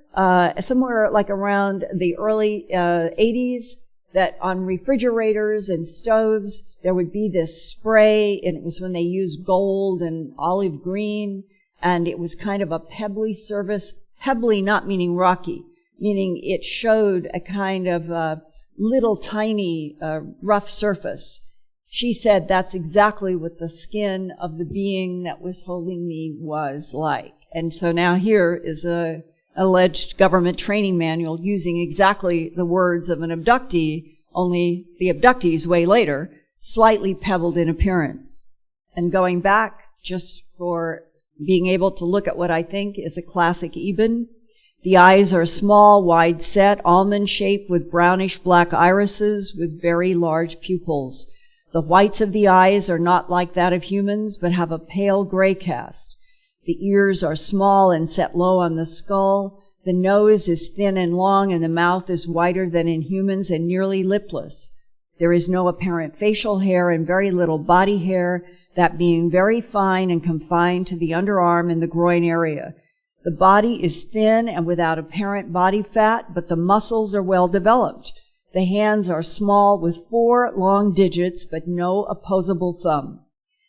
somewhere like around the early 80s that on refrigerators and stoves there would be this spray, and it was when they used gold and olive green, and it was kind of a pebbly surface. Pebbly not meaning rocky, meaning it showed a kind of little tiny rough surface. She said that's exactly what the skin of the being that was holding me was like. And so now here is a alleged government training manual using exactly the words of an abductee, only the abductees way later, slightly pebbled in appearance. And going back just for being able to look at what I think is a classic EBEN, the eyes are small, wide set, almond shaped with brownish black irises with very large pupils. The whites of the eyes are not like that of humans, but have a pale gray cast. The ears are small and set low on the skull. The nose is thin and long, and the mouth is wider than in humans and nearly lipless. There is no apparent facial hair and very little body hair, that being very fine and confined to the underarm and the groin area. The body is thin and without apparent body fat, but the muscles are well developed. The hands are small with 4 long digits, but no opposable thumb.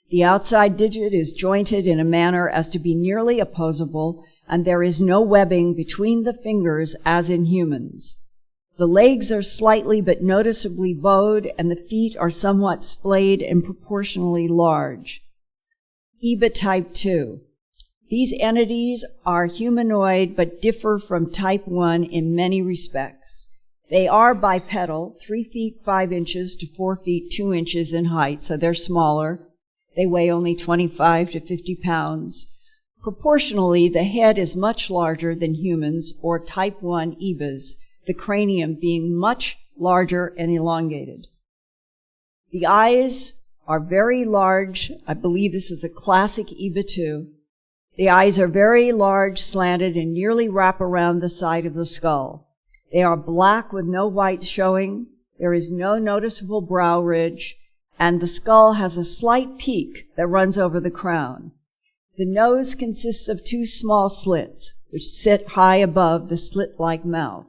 The outside digit is jointed in a manner as to be nearly opposable, and there is no webbing between the fingers as in humans. The legs are slightly but noticeably bowed, and the feet are somewhat splayed and proportionally large. EBE Type 2. These entities are humanoid but differ from Type 1 in many respects. They are bipedal, 3 feet 5 inches to 4 feet 2 inches in height, so they're smaller. They weigh only 25 to 50 pounds. Proportionally, the head is much larger than humans or Type 1 EBEs, the cranium being much larger and elongated. The eyes are very large. I believe this is a classic EBE 2. The eyes are very large, slanted, and nearly wrap around the side of the skull. They are black with no white showing. There is no noticeable brow ridge, and the skull has a slight peak that runs over the crown. The nose consists of 2 small slits, which sit high above the slit-like mouth.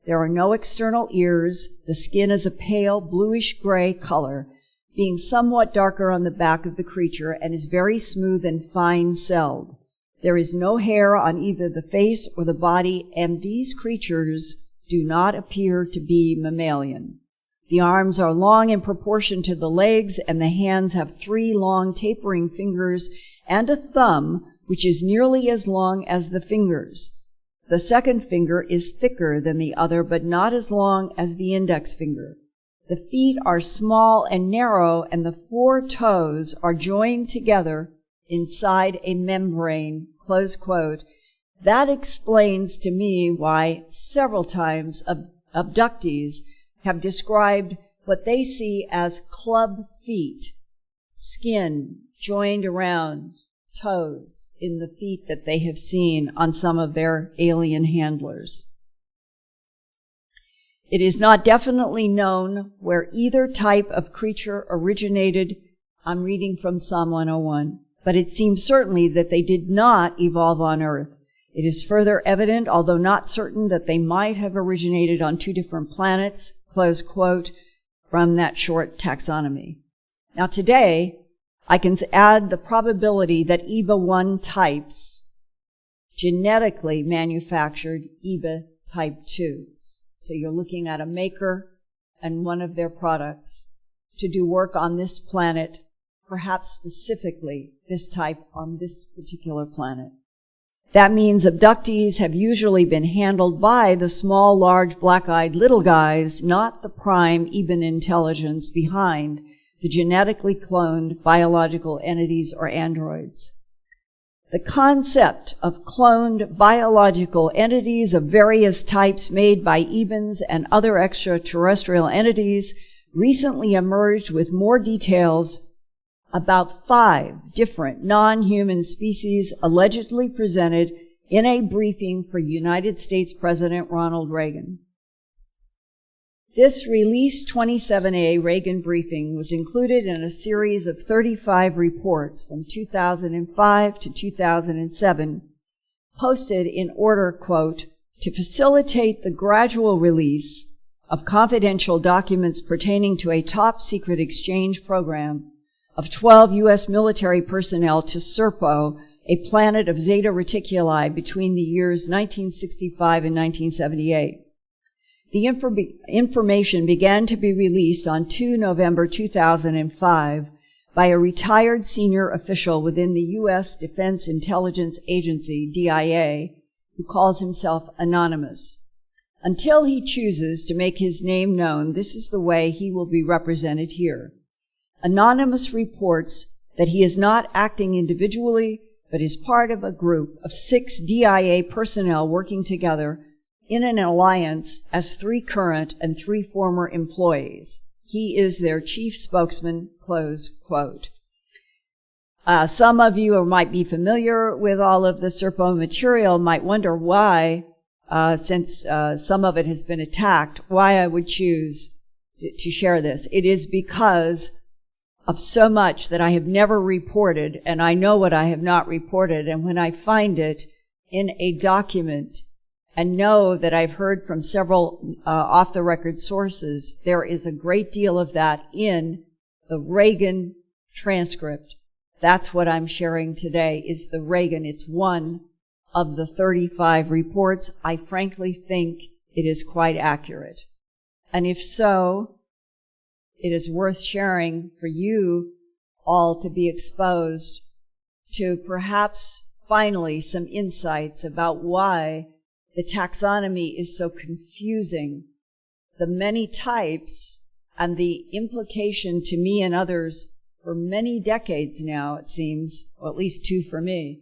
There are no external ears. The skin is a pale bluish-gray color, being somewhat darker on the back of the creature, and is very smooth and fine-celled. There is no hair on either the face or the body, and these creatures do not appear to be mammalian. The arms are long in proportion to the legs, and the hands have 3 long tapering fingers and a thumb, which is nearly as long as the fingers. The second finger is thicker than the other, but not as long as the index finger. The feet are small and narrow, and the 4 toes are joined together inside a membrane, close quote. That explains to me why several times abductees have described what they see as club feet, skin joined around toes in the feet that they have seen on some of their alien handlers. It is not definitely known where either type of creature originated. I'm reading from Psalm 101, but it seems certainly that they did not evolve on Earth. It is further evident, although not certain, that they might have originated on 2 different planets, close quote, from that short taxonomy. Now today, I can add the probability that EBE 1 types, genetically manufactured EBE type 2s. So you're looking at a maker and one of their products to do work on this planet, perhaps specifically this type on this particular planet. That means abductees have usually been handled by the small, large, black-eyed little guys, not the prime EBEN intelligence behind the genetically cloned biological entities or androids. The concept of cloned biological entities of various types made by EBENs and other extraterrestrial entities recently emerged with more details about 5 different non-human species allegedly presented in a briefing for United States President Ronald Reagan. This Release 27A Reagan briefing was included in a series of 35 reports from 2005 to 2007, posted in order, quote, to facilitate the gradual release of confidential documents pertaining to a top-secret exchange program of 12 U.S. military personnel to Serpo, a planet of Zeta Reticuli, between the years 1965 and 1978. The information began to be released on 2 November 2005 by a retired senior official within the U.S. Defense Intelligence Agency, DIA, who calls himself anonymous. Until he chooses to make his name known, this is the way he will be represented here. Anonymous reports that he is not acting individually, but is part of a group of 6 DIA personnel working together in an alliance as 3 current and 3 former employees. He is their chief spokesman, close quote. Some of you might be familiar with all of the Serpo material, might wonder why, since some of it has been attacked, why I would choose to share this. It is because of so much that I have never reported, and I know what I have not reported, and when I find it in a document and know that I've heard from several off-the-record sources, there is a great deal of that in the Reagan transcript. That's what I'm sharing today, is the Reagan. It's one of the 35 reports. I frankly think it is quite accurate. And if so, it is worth sharing for you all to be exposed to perhaps finally some insights about why the taxonomy is so confusing, the many types, and the implication to me and others for many decades now, it seems, or at least 2 for me,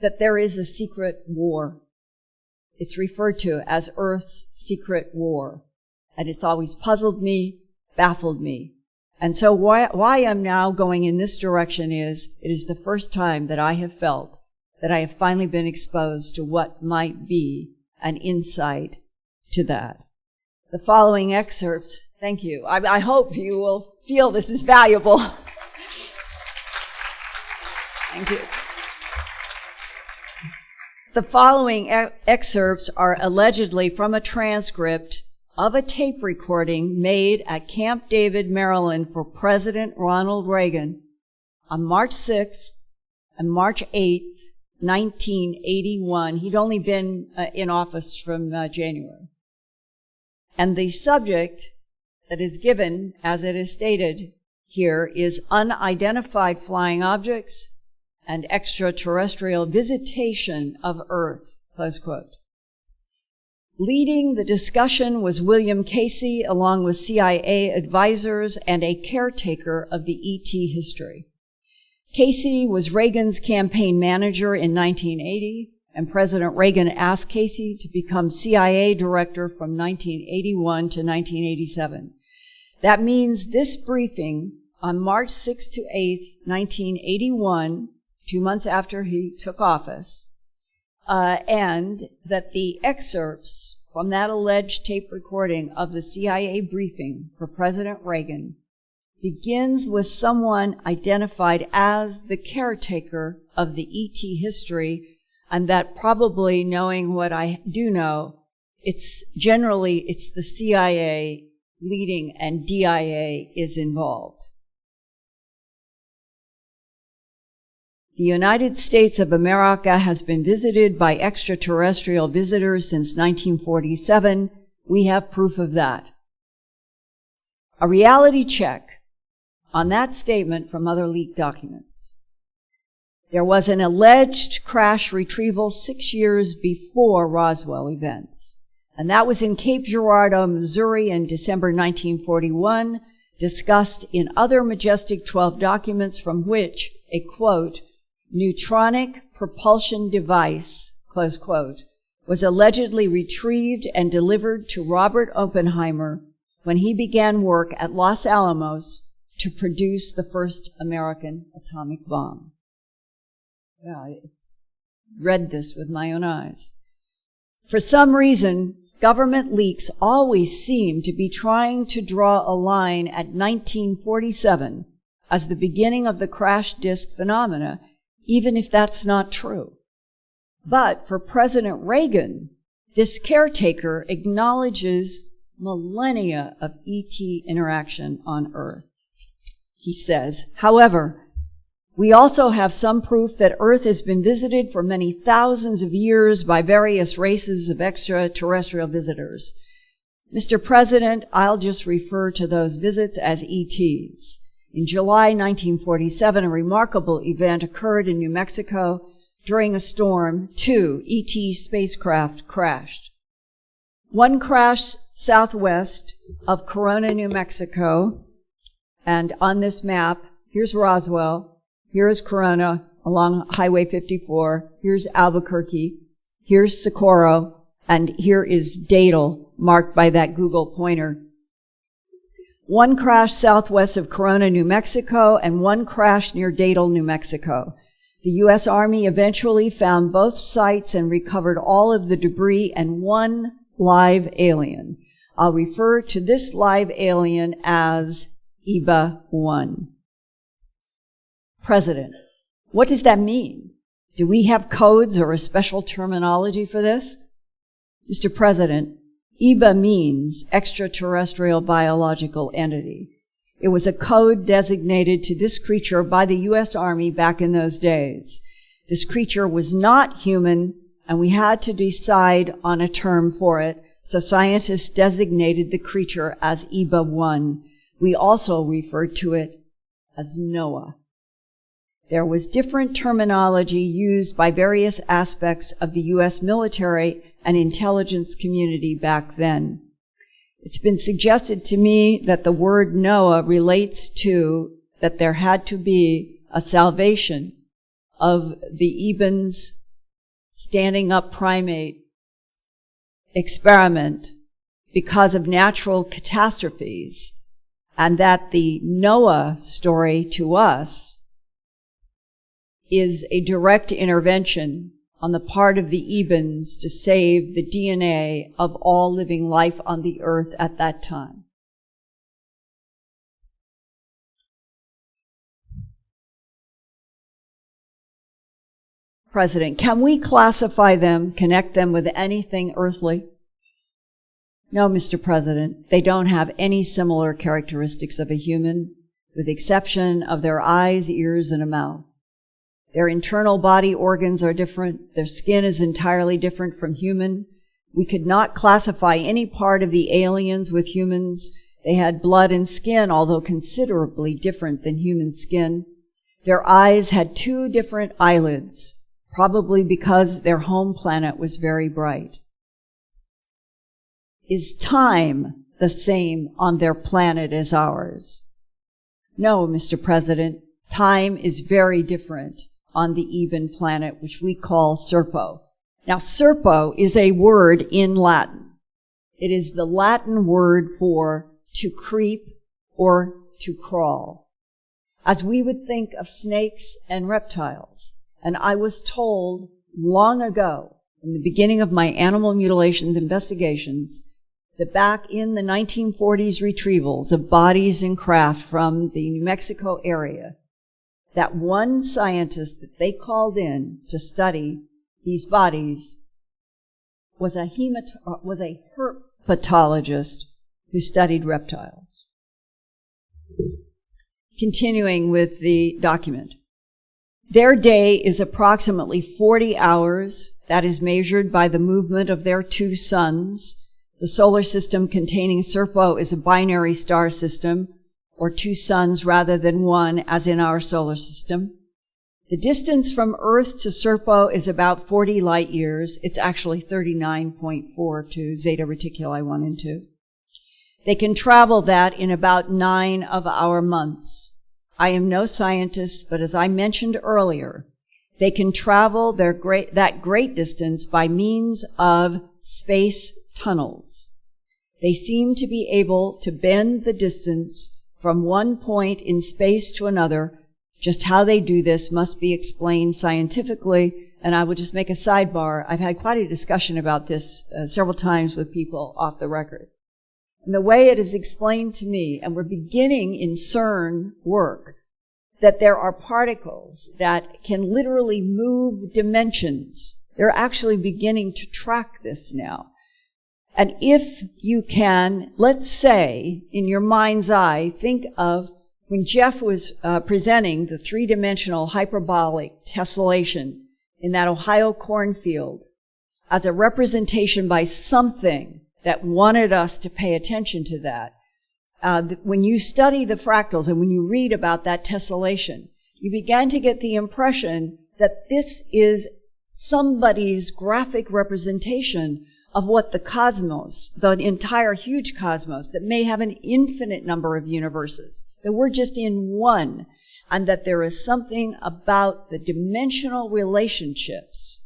that there is a secret war. It's referred to as Earth's secret war, and it's always puzzled me, baffled me. And so why I'm now going in this direction is, it is the first time that I have felt that I have finally been exposed to what might be an insight to that. The following excerpts, thank you. I hope you will feel this is valuable. Thank you. The following excerpts are allegedly from a transcript of a tape recording made at Camp David, Maryland for President Ronald Reagan on March 6th and March 8th, 1981. He'd only been in office from January. And the subject that is given, as it is stated here, is unidentified flying objects and extraterrestrial visitation of Earth, close quote. Leading the discussion was William Casey, along with CIA advisors and a caretaker of the ET history. Casey was Reagan's campaign manager in 1980, and President Reagan asked Casey to become CIA director from 1981 to 1987. That means this briefing on March 6 to 8, 1981, 2 months after he took office, and that the excerpts from that alleged tape recording of the CIA briefing for President Reagan begins with someone identified as the caretaker of the ET history, and that probably, knowing what I do know, it's the CIA leading and DIA is involved. The United States of America has been visited by extraterrestrial visitors since 1947. We have proof of that. A reality check on that statement from other leaked documents. There was an alleged crash retrieval 6 years before Roswell events, and that was in Cape Girardeau, Missouri in December 1941, discussed in other Majestic 12 documents from which a, quote, neutronic propulsion device, close quote, was allegedly retrieved and delivered to Robert Oppenheimer when he began work at Los Alamos to produce the first American atomic bomb. Yeah, I read this with my own eyes. For some reason, government leaks always seem to be trying to draw a line at 1947 as the beginning of the crash disk phenomena, even if that's not true. But for President Reagan, this caretaker acknowledges millennia of ET interaction on Earth. He says, however, we also have some proof that Earth has been visited for many thousands of years by various races of extraterrestrial visitors. Mr. President, I'll just refer to those visits as ETs. In July 1947, a remarkable event occurred in New Mexico. During a storm, 2 ET spacecraft crashed. One crashed southwest of Corona, New Mexico, and on this map, here's Roswell, here's Corona along Highway 54, here's Albuquerque, here's Socorro, and here is Dadle, marked by that Google pointer. One crashed southwest of Corona, New Mexico, and one crashed near Dadle, New Mexico. The U.S. Army eventually found both sites and recovered all of the debris and one live alien. I'll refer to this live alien as EBA-1. President, what does that mean? Do we have codes or a special terminology for this? Mr. President, EBA means extraterrestrial biological entity. It was a code designated to this creature by the U.S. Army back in those days. This creature was not human, and we had to decide on a term for it, so scientists designated the creature as EBA-1. We also referred to it as Noah. There was different terminology used by various aspects of the U.S. military and intelligence community back then. It's been suggested to me that the word Noah relates to that there had to be a salvation of the EBEs standing up primate experiment because of natural catastrophes, and that the Noah story to us is a direct intervention on the part of the EBEs to save the DNA of all living life on the earth at that time. President, can we classify them, connect them with anything earthly? No, Mr. President, they don't have any similar characteristics of a human, with the exception of their eyes, ears, and a mouth. Their internal body organs are different. Their skin is entirely different from human. We could not classify any part of the aliens with humans. They had blood and skin, although considerably different than human skin. Their eyes had 2 different eyelids, probably because their home planet was very bright. Is time the same on their planet as ours? No, Mr. President. Time is very different on the EBEN planet, which we call Serpo. Now, Serpo is a word in Latin. It is the Latin word for to creep or to crawl, as we would think of snakes and reptiles. And I was told long ago, in the beginning of my animal mutilations investigations, that back in the 1940s retrievals of bodies and craft from the New Mexico area, that one scientist that they called in to study these bodies was a herpetologist who studied reptiles. Continuing with the document. Their day is approximately 40 hours. That is measured by the movement of their two suns. The solar system containing Serpo is a binary star system, or two suns rather than one, as in our solar system. The distance from Earth to Serpo is about 40 light years. It's actually 39.4 to Zeta Reticuli 1 and 2. They can travel that in about 9 of our months. I am no scientist, but as I mentioned earlier, they can travel that great distance by means of space tunnels. They seem to be able to bend the distance from one point in space to another. Just how they do this must be explained scientifically, and I will just make a sidebar. I've had quite a discussion about this several times with people off the record. And the way it is explained to me, and we're beginning in CERN work, that there are particles that can literally move dimensions. They're actually beginning to track this now. And if you can, let's say, in your mind's eye, think of when Jeff was presenting the three-dimensional hyperbolic tessellation in that Ohio cornfield as a representation by something that wanted us to pay attention to that. When you study the fractals and when you read about that tessellation, you began to get the impression that this is somebody's graphic representation of what the cosmos, the entire huge cosmos, that may have an infinite number of universes, that we're just in one, and that there is something about the dimensional relationships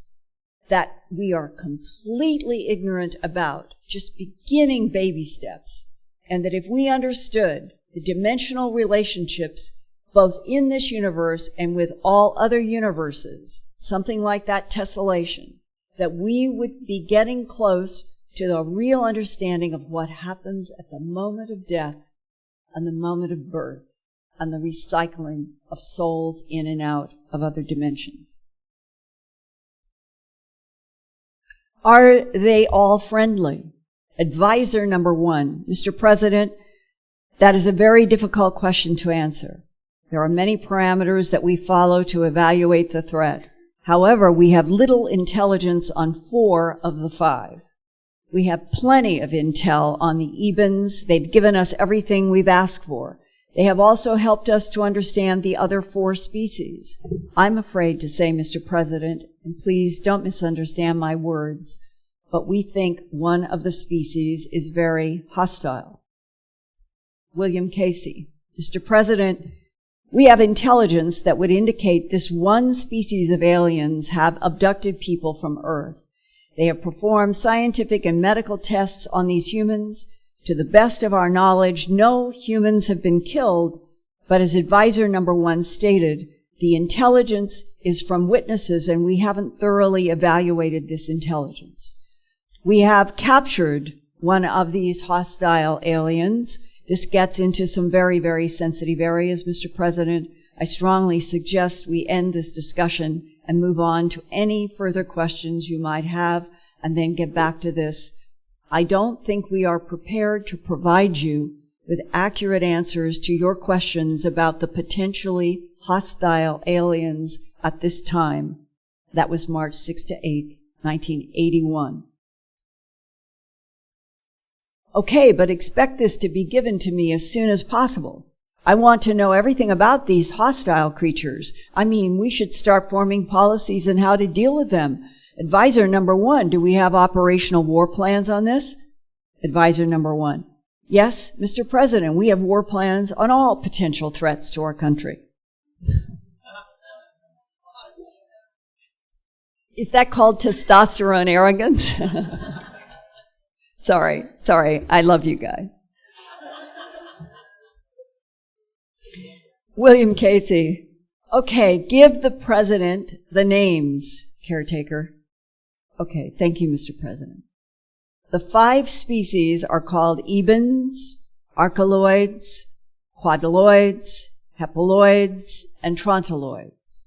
that we are completely ignorant about, just beginning baby steps, and that if we understood the dimensional relationships both in this universe and with all other universes, something like that tessellation, that we would be getting close to the real understanding of what happens at the moment of death and the moment of birth and the recycling of souls in and out of other dimensions. Are they all friendly? Advisor number 1, Mr. President, that is a very difficult question to answer. There are many parameters that we follow to evaluate the threat. However, we have little intelligence on 4 of the 5. We have plenty of intel on the EBEs. They've given us everything we've asked for. They have also helped us to understand the other 4 species. I'm afraid to say, Mr. President, and please don't misunderstand my words, but we think one of the species is very hostile. William Casey. Mr. President, we have intelligence that would indicate this one species of aliens have abducted people from Earth. They have performed scientific and medical tests on these humans. To the best of our knowledge, no humans have been killed, but as advisor number 1 stated, the intelligence is from witnesses and we haven't thoroughly evaluated this intelligence. We have captured one of these hostile aliens. This gets into some very, very sensitive areas, Mr. President. I strongly suggest we end this discussion and move on to any further questions you might have and then get back to this. I don't think we are prepared to provide you with accurate answers to your questions about the potentially hostile aliens at this time. That was March 6 to 8, 1981. Okay, but expect this to be given to me as soon as possible. I want to know everything about these hostile creatures. I mean, we should start forming policies on how to deal with them. Advisor number 1, do we have operational war plans on this? Advisor number 1, yes, Mr. President, we have war plans on all potential threats to our country. Is that called testosterone arrogance? Sorry, I love you guys. William Casey. Okay, give the president the names, caretaker. Okay, thank you, Mr. President. The 5 species are called EBEs, archeloids, quadriloids, haploids, and trontoloids.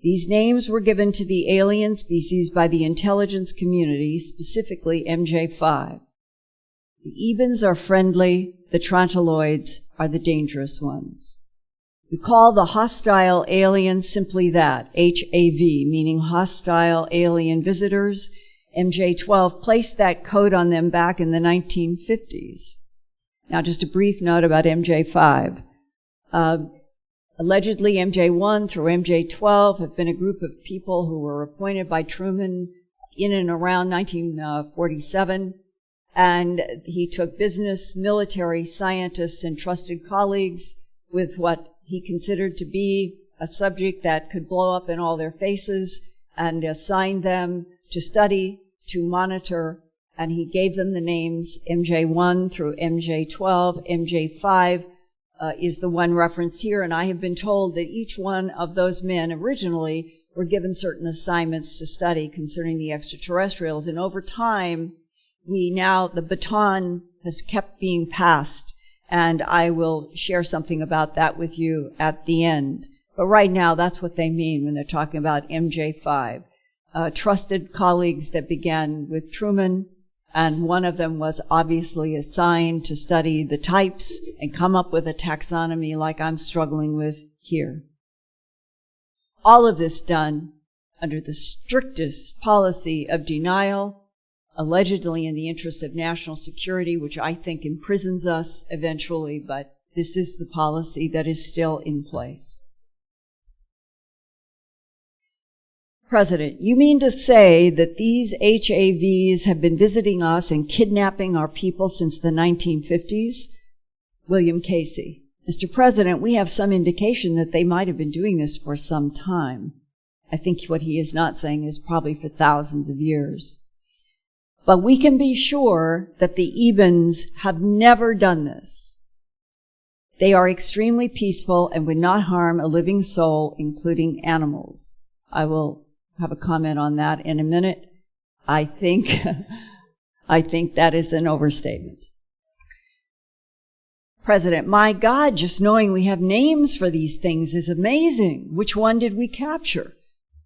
These names were given to the alien species by the intelligence community, specifically MJ5. The EBEs are friendly, the trontoloids are the dangerous ones. We call the hostile aliens simply that, HAV, meaning hostile alien visitors. MJ-12 placed that code on them back in the 1950s. Now, just a brief note about MJ-5. Allegedly, MJ-1 through MJ-12 have been a group of people who were appointed by Truman in and around 1947, and he took business, military, scientists, and trusted colleagues with what he considered to be a subject that could blow up in all their faces, and assigned them to study, to monitor, and he gave them the names MJ-1 through MJ-12. MJ-5 is the one referenced here, and I have been told that each one of those men originally were given certain assignments to study concerning the extraterrestrials, and over time, the baton has kept being passed, and I will share something about that with you at the end. But right now, that's what they mean when they're talking about MJ-5. Trusted colleagues that began with Truman, and one of them was obviously assigned to study the types and come up with a taxonomy like I'm struggling with here. All of this done under the strictest policy of denial, allegedly in the interest of national security, which I think imprisons us eventually, but this is the policy that is still in place. President, you mean to say that these HAVs have been visiting us and kidnapping our people since the 1950s? William Casey. Mr. President, we have some indication that they might have been doing this for some time. I think what he is not saying is probably for thousands of years. But we can be sure that the EBEs have never done this. They are extremely peaceful and would not harm a living soul, including animals. I will have a comment on that in a minute. I think that is an overstatement. President, my God, just knowing we have names for these things is amazing. Which one did we capture?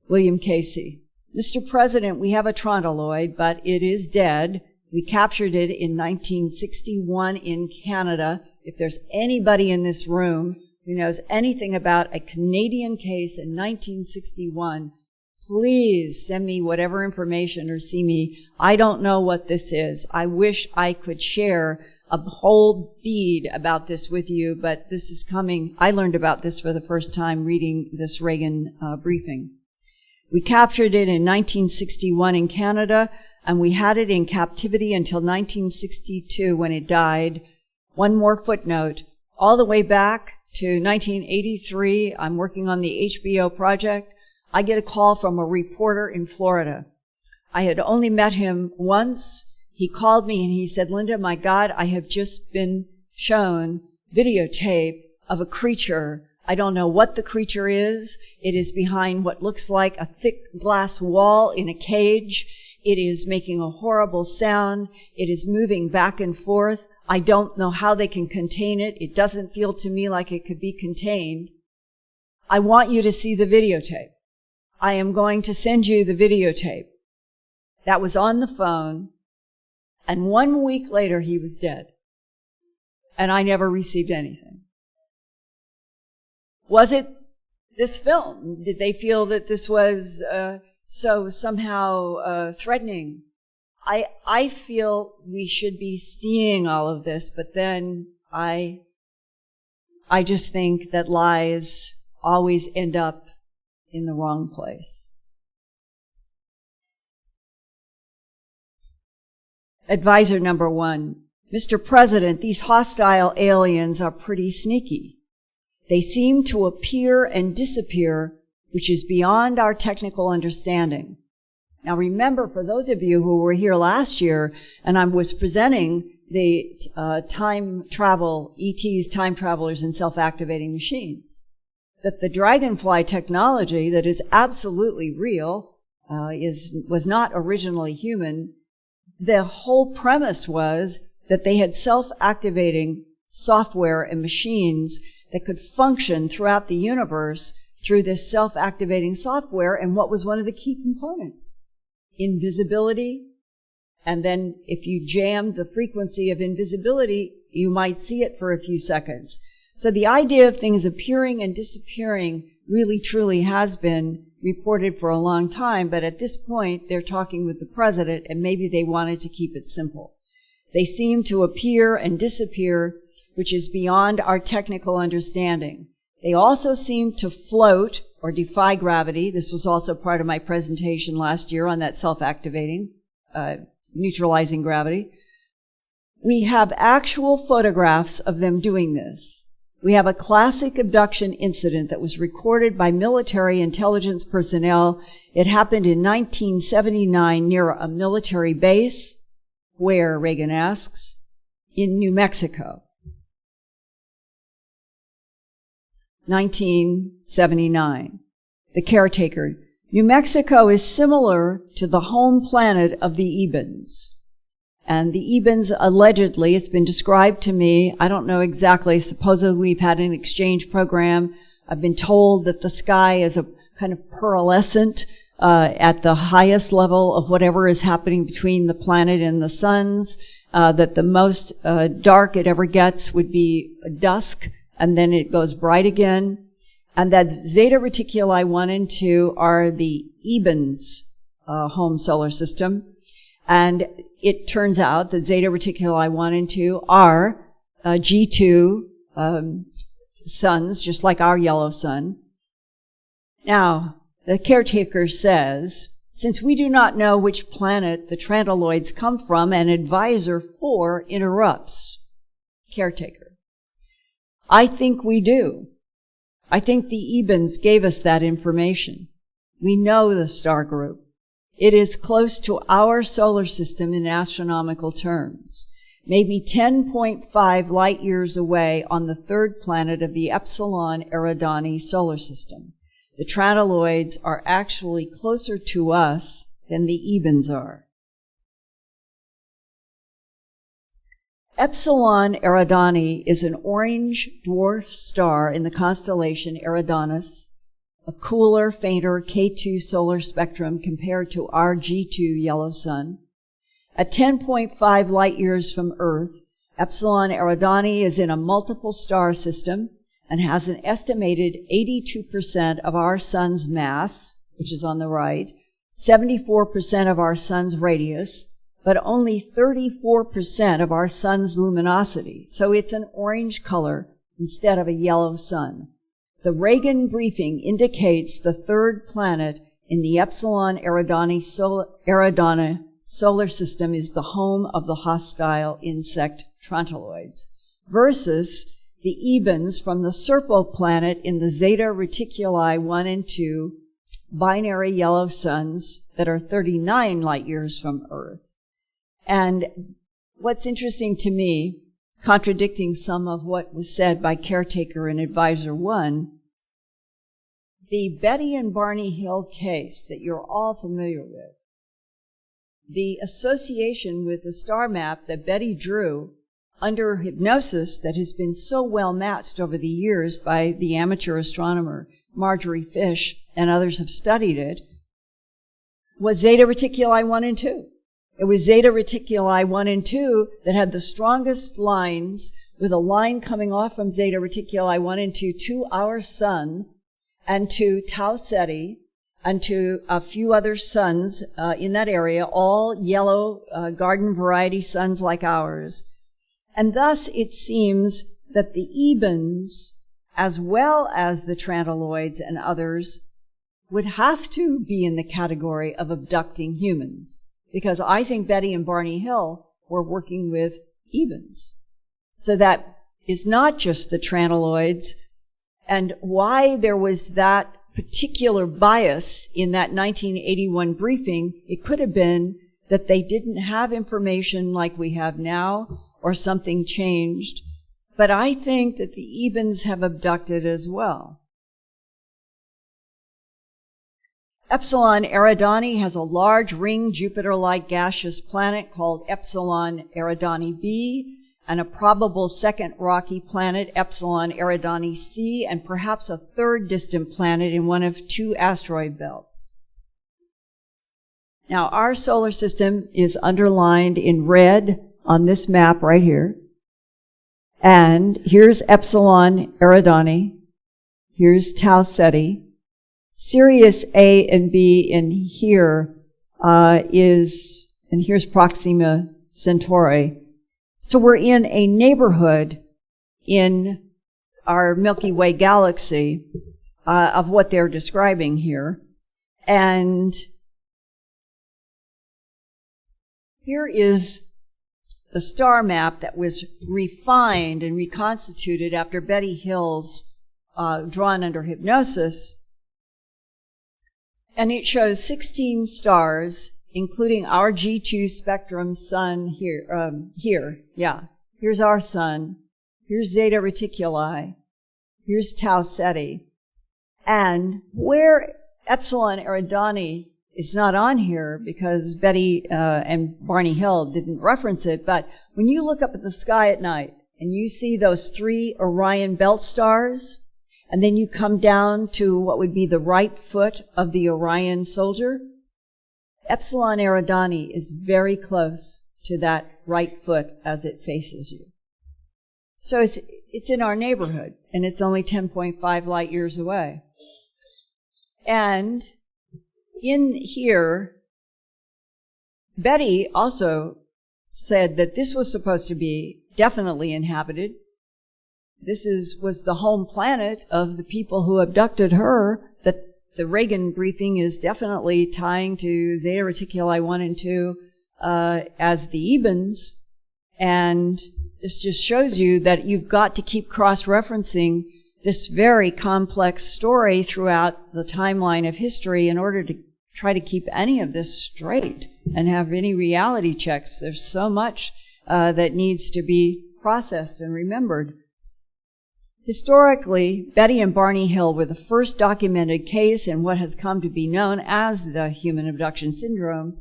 William Casey. Mr. President, we have a trontoloid, but it is dead. We captured it in 1961 in Canada. If there's anybody in this room who knows anything about a Canadian case in 1961, please send me whatever information or see me. I don't know what this is. I wish I could share a whole bead about this with you, but this is coming. I learned about this for the first time reading this Reagan briefing. We captured it in 1961 in Canada, and we had it in captivity until 1962 when it died. One more footnote. All the way back to 1983, I'm working on the HBO project. I get a call from a reporter in Florida. I had only met him once. He called me and he said, Linda, my God, I have just been shown videotape of a creature. I don't know what the creature is. It is behind what looks like a thick glass wall in a cage. It is making a horrible sound. It is moving back and forth. I don't know how they can contain it. It doesn't feel to me like it could be contained. I want you to see the videotape. I am going to send you the videotape. That was on the phone, and 1 week later he was dead. And I never received anything. Was it this film? Did they feel that this was so somehow threatening? I feel we should be seeing all of this, but then I just think that lies always end up in the wrong place. Advisor number 1, Mr. President, these hostile aliens are pretty sneaky. They seem to appear and disappear, which is beyond our technical understanding. Now remember, for those of you who were here last year, and I was presenting the time travel, ETs, time travelers, and self-activating machines, that the dragonfly technology that is absolutely real was not originally human. The whole premise was that they had self-activating software and machines that could function throughout the universe through this self-activating software. And what was one of the key components? Invisibility. And then if you jammed the frequency of invisibility, you might see it for a few seconds. So the idea of things appearing and disappearing really truly has been reported for a long time, but at this point they're talking with the president and maybe they wanted to keep it simple. They seem to appear and disappear, which is beyond our technical understanding. They also seem to float or defy gravity. This was also part of my presentation last year on that self-activating, neutralizing gravity. We have actual photographs of them doing this. We have a classic abduction incident that was recorded by military intelligence personnel. It happened in 1979 near a military base. Where, Reagan asks? In New Mexico. 1979. The caretaker. New Mexico is similar to the home planet of the EBEs. And the EBEs allegedly, it's been described to me, I don't know exactly, supposedly we've had an exchange program. I've been told that the sky is a kind of pearlescent at the highest level of whatever is happening between the planet and the suns, that the most dark it ever gets would be dusk, and then it goes bright again. And that Zeta Reticuli 1 and 2 are the EBEs home solar system. And it turns out that Zeta Reticuli 1 and 2 are G2 suns, just like our yellow sun. Now, the caretaker says, since we do not know which planet the Trantiloids come from, an advisor 4 interrupts. Caretaker. I think we do. I think the EBEs gave us that information. We know the star group. It is close to our solar system in astronomical terms, maybe 10.5 light years away on the third planet of the Epsilon Eridani solar system. The Trantiloids are actually closer to us than the EBEs are. Epsilon Eridani is an orange dwarf star in the constellation Eridanus, a cooler, fainter K2 solar spectrum compared to our G2 yellow sun. At 10.5 light years from Earth, Epsilon Eridani is in a multiple star system and has an estimated 82% of our sun's mass, which is on the right, 74% of our sun's radius, but only 34% of our sun's luminosity. So it's an orange color instead of a yellow sun. The Reagan briefing indicates the third planet in the Epsilon Eridani solar system is the home of the hostile insect Trantiloids, versus the EBEs from the Serpo planet in the Zeta Reticuli 1 and 2 binary yellow suns that are 39 light years from Earth. And what's interesting to me, contradicting some of what was said by Caretaker and Advisor 1, the Betty and Barney Hill case that you're all familiar with, the association with the star map that Betty drew under hypnosis that has been so well matched over the years by the amateur astronomer Marjorie Fish, and others have studied it, was Zeta Reticuli 1 and 2. It was Zeta Reticuli 1 and 2 that had the strongest lines, with a line coming off from Zeta Reticuli 1 and 2 to our sun and to Tau Ceti and to a few other suns in that area, all yellow garden variety suns like ours. And thus it seems that the EBEs, as well as the Trantiloids and others, would have to be in the category of abducting humans, because I think Betty and Barney Hill were working with EBEs. So that is not just the Trantiloids, and why there was that particular bias in that 1981 briefing, it could have been that they didn't have information like we have now, or something changed. But I think that the EBEs have abducted as well. Epsilon Eridani has a large ring Jupiter-like gaseous planet called Epsilon Eridani b, and a probable second rocky planet, Epsilon Eridani c, and perhaps a third distant planet in one of 2 asteroid belts. Now, our solar system is underlined in red on this map right here. And here's Epsilon Eridani. Here's Tau Ceti. Sirius A and B in here and here's Proxima Centauri. So we're in a neighborhood in our Milky Way galaxy of what they're describing here. And here is the star map that was refined and reconstituted after Betty Hill's drawn under hypnosis. And it shows 16 stars, including our G2 spectrum sun here. Here's our sun. Here's Zeta Reticuli. Here's Tau Ceti. And where Epsilon Eridani is not on here because Betty and Barney Hill didn't reference it, but when you look up at the sky at night and you see those 3 Orion belt stars, and then you come down to what would be the right foot of the Orion soldier, Epsilon Eridani is very close to that right foot as it faces you. So it's in our neighborhood, and it's only 10.5 light years away. And in here, Betty also said that this was supposed to be definitely inhabited. This was the home planet of the people who abducted her. That the Reagan briefing is definitely tying to Zeta Reticuli 1 and 2 as the EBEs. And this just shows you that you've got to keep cross-referencing this very complex story throughout the timeline of history in order to try to keep any of this straight and have any reality checks. There's so much that needs to be processed and remembered. Historically, Betty and Barney Hill were the first documented case in what has come to be known as the human abduction syndrome.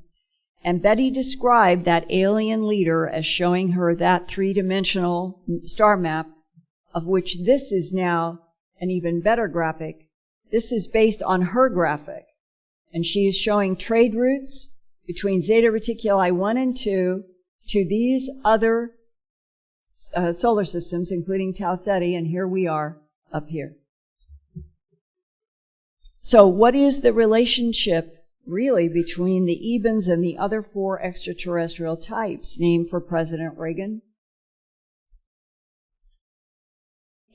And Betty described that alien leader as showing her that 3-dimensional star map, of which this is now an even better graphic. This is based on her graphic. And she is showing trade routes between Zeta Reticuli 1 and 2 to these other solar systems, including Tau Ceti, and here we are up here. So what is the relationship really between the EBEs and the other 4 extraterrestrial types named for President Reagan?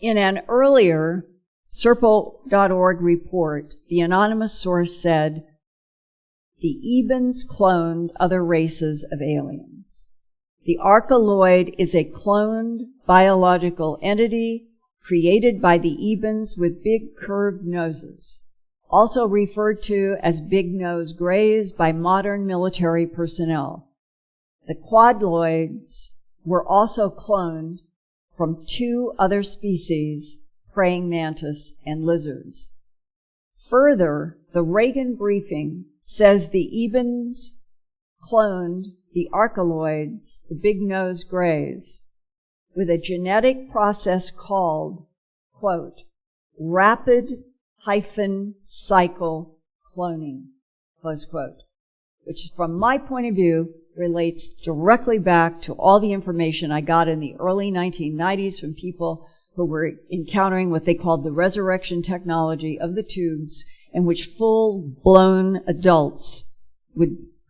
In an earlier Serpo.org report, the anonymous source said, the EBEs cloned other races of aliens. The archeloid is a cloned biological entity created by the EBEs with big curved noses, also referred to as big nose grays by modern military personnel. The quadloids were also cloned from 2 other species, praying mantis and lizards. Further, the Reagan briefing says the EBEs cloned the archeloids, the big nose grays, with a genetic process called, quote, rapid cycle cloning, close quote, which from my point of view relates directly back to all the information I got in the early 1990s from people who were encountering what they called the resurrection technology of the tubes, in which full-blown adults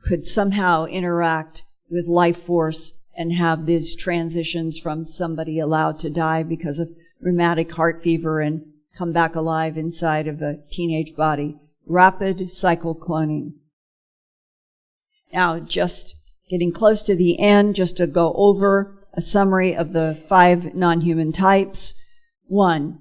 could somehow interact with life force and have these transitions from somebody allowed to die because of rheumatic heart fever and come back alive inside of a teenage body. Rapid cycle cloning. Now, just getting close to the end, just to go over a summary of the 5 non-human types. 1,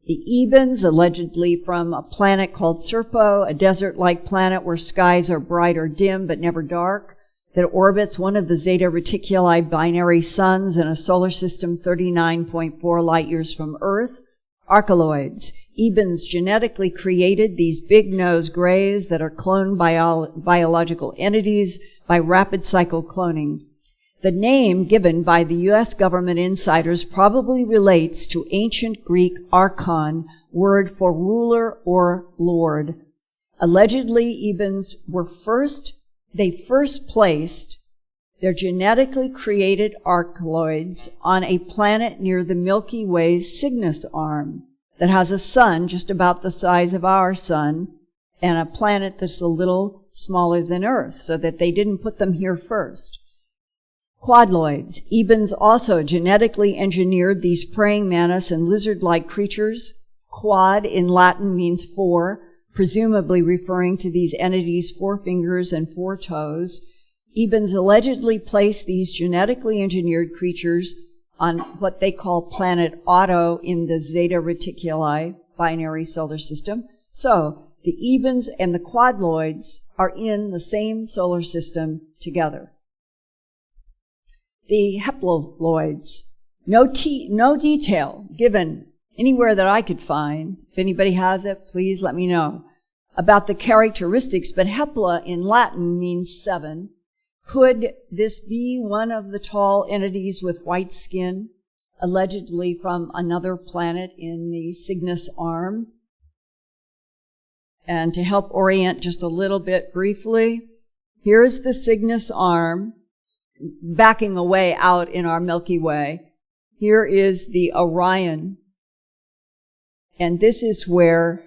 the EBEs, allegedly from a planet called Serpo, a desert-like planet where skies are bright or dim but never dark, that orbits one of the Zeta Reticuli binary suns in a solar system 39.4 light years from Earth. Archeloids. EBEs genetically created these big nose grays that are cloned biological entities by rapid cycle cloning. The name given by the U.S. government insiders probably relates to ancient Greek archon, word for ruler or lord. Allegedly, EBEs were first placed They're genetically created archeloids on a planet near the Milky Way's Cygnus arm that has a sun just about the size of our sun and a planet that's a little smaller than Earth, so that they didn't put them here first. Quadloids. EBEs also genetically engineered these praying mantis and lizard-like creatures. Quad in Latin means four, presumably referring to these entities' 4 fingers and 4 toes. EBEs allegedly placed these genetically engineered creatures on what they call planet Otto in the Zeta Reticuli binary solar system. So the EBEs and the quadloids are in the same solar system together. The haploids. No detail given anywhere that I could find. If anybody has it, please let me know about the characteristics, but hapla in Latin means 7. Could this be one of the tall entities with white skin, allegedly from another planet in the Cygnus arm? And to help orient just a little bit briefly, here's the Cygnus arm, backing away out in our Milky Way. Here is the Orion, and this is where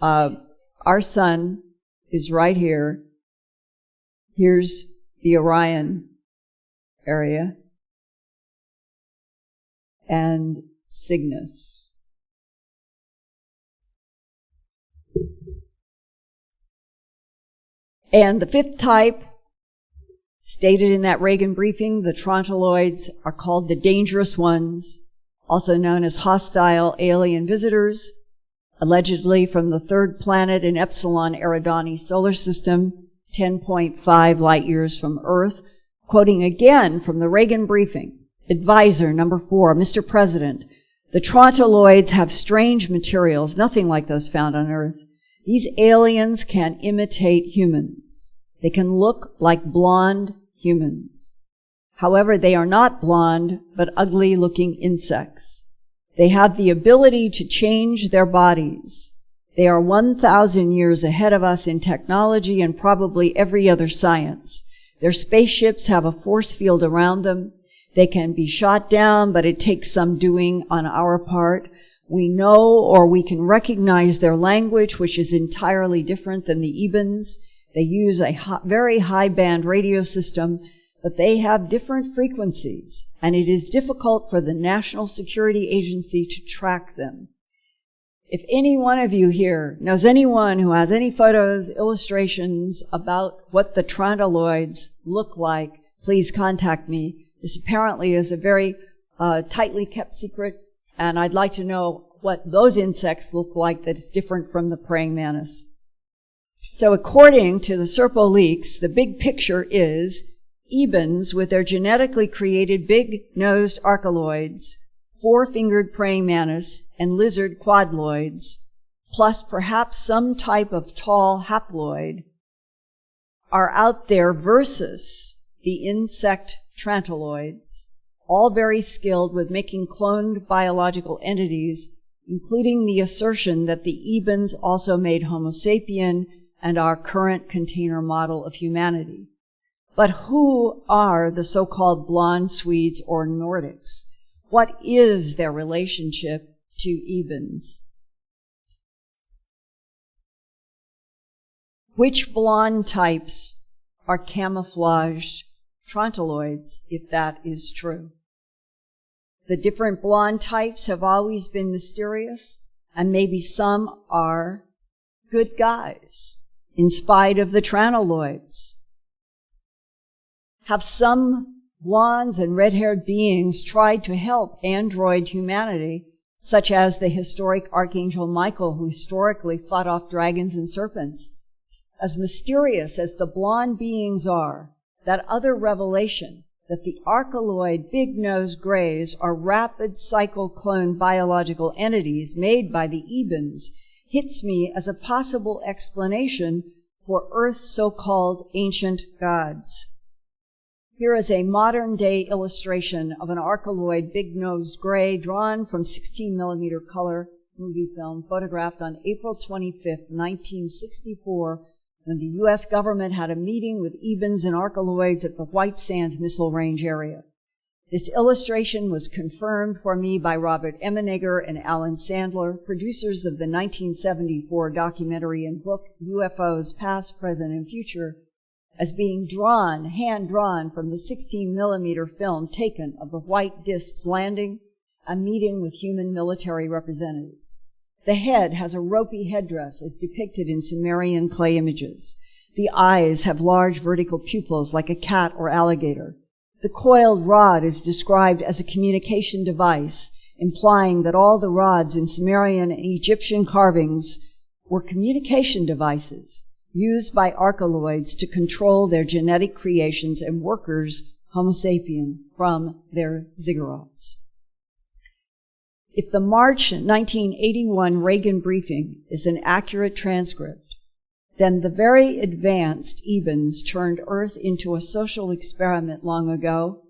our sun is right here. Here's the Orion area and Cygnus. And the 5th type, stated in that Reagan briefing, the Trontoloids are called the dangerous ones, also known as hostile alien visitors, allegedly from the 3rd planet in Epsilon Eridani solar system, 10.5 light years from Earth. Quoting again from the Reagan briefing, advisor number 4, Mr. President, the Trontoloids have strange materials, nothing like those found on Earth. These aliens can imitate humans. They can look like blonde humans. However, they are not blonde, but ugly-looking insects. They have the ability to change their bodies. They are 1,000 years ahead of us in technology and probably every other science. Their spaceships have a force field around them. They can be shot down, but it takes some doing on our part. We know or we can recognize their language, which is entirely different than the EBEs. They use a very high-band radio system, but they have different frequencies, and it is difficult for the National Security Agency to track them. If any one of you here knows anyone who has any photos, illustrations about what the Trontoloids look like, please contact me. This apparently is a very tightly kept secret, and I'd like to know what those insects look like that is different from the praying mantis. So according to the Serpo leaks, the big picture is EBEs with their genetically created big-nosed archeloids, 4-fingered praying mantis, and lizard quadloids, plus perhaps some type of tall haploid, are out there versus the insect Trontoloids, all very skilled with making cloned biological entities, including the assertion that the EBEs also made Homo sapien and our current container model of humanity. But who are the so-called blonde Swedes or Nordics? What is their relationship to EBEs? Which blonde types are camouflaged Trontoloids, if that is true? The different blonde types have always been mysterious, and maybe some are good guys, in spite of the Trontoloids. Have some blondes and red-haired beings tried to help android humanity, such as the historic Archangel Michael, who historically fought off dragons and serpents? As mysterious as the blonde beings are, that other revelation that the archeloid big-nosed grays are rapid cycle-clone biological entities made by the EBEs hits me as a possible explanation for Earth's so-called ancient gods. Here is a modern-day illustration of an archeloid big-nosed gray drawn from 16mm color movie film photographed on April 25th, 1964, when the U.S. government had a meeting with EBEs and Archeloids at the White Sands Missile Range area. This illustration was confirmed for me by Robert Emmenegger and Alan Sandler, producers of the 1974 documentary and book UFOs Past, Present, and Future, as being hand-drawn from the 16-millimeter film taken of the white discs landing, a meeting with human military representatives. The head has a ropey headdress as depicted in Sumerian clay images. The eyes have large vertical pupils like a cat or alligator. The coiled rod is described as a communication device, implying that all the rods in Sumerian and Egyptian carvings were communication devices used by Archeloids to control their genetic creations and workers, Homo sapien, from their ziggurats. If the March 1981 Reagan briefing is an accurate transcript, then the very advanced EBEs turned Earth into a social experiment long ago,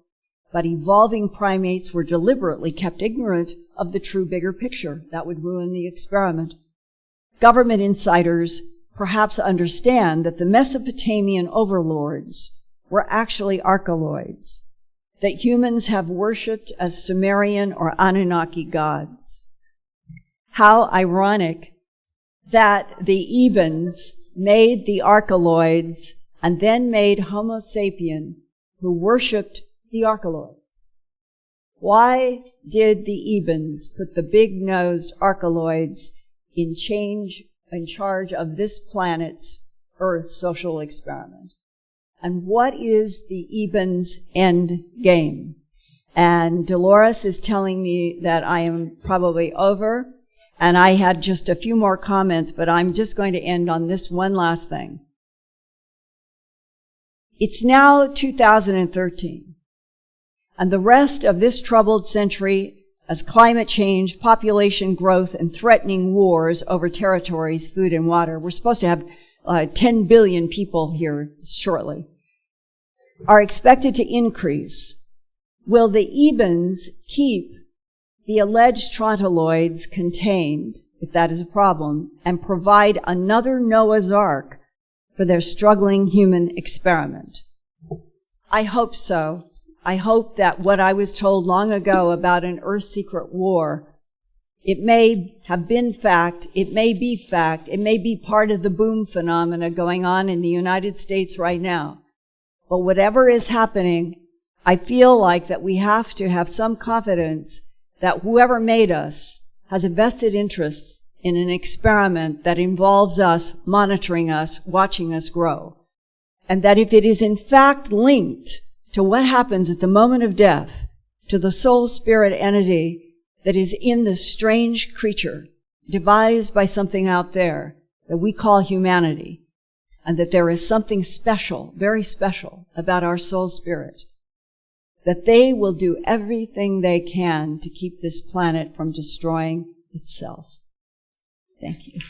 but evolving primates were deliberately kept ignorant of the true bigger picture. That would ruin the experiment. Government insiders perhaps understand that the Mesopotamian overlords were actually Archeloids, that humans have worshipped as Sumerian or Anunnaki gods. How ironic that the EBEs made the Archeloids and then made Homo sapien, who worshipped the Archeloids. Why did the EBEs put the big-nosed Archeloids in charge of this planet's Earth social experiment? And what is the EBEs' end game? And Dolores is telling me that I am probably over. And I had just a few more comments, but I'm just going to end on this one last thing. It's now 2013, and the rest of this troubled century, as climate change, population growth, and threatening wars over territories, food, and water — we're supposed to have 10 billion people here shortly — are expected to increase. Will the EBEs keep the alleged Trontoloids contained, if that is a problem, and provide another Noah's Ark for their struggling human experiment? I hope so. I hope that what I was told long ago about an Earth secret war, it may have been fact, it may be fact, it may be part of the boom phenomena going on in the United States right now. But whatever is happening, I feel like that we have to have some confidence that whoever made us has a vested interest in an experiment that involves us, monitoring us, watching us grow. And that if it is in fact linked to what happens at the moment of death, to the soul spirit entity that is in this strange creature devised by something out there that we call humanity, and that there is something special, very special, about our soul spirit, that they will do everything they can to keep this planet from destroying itself. Thank you.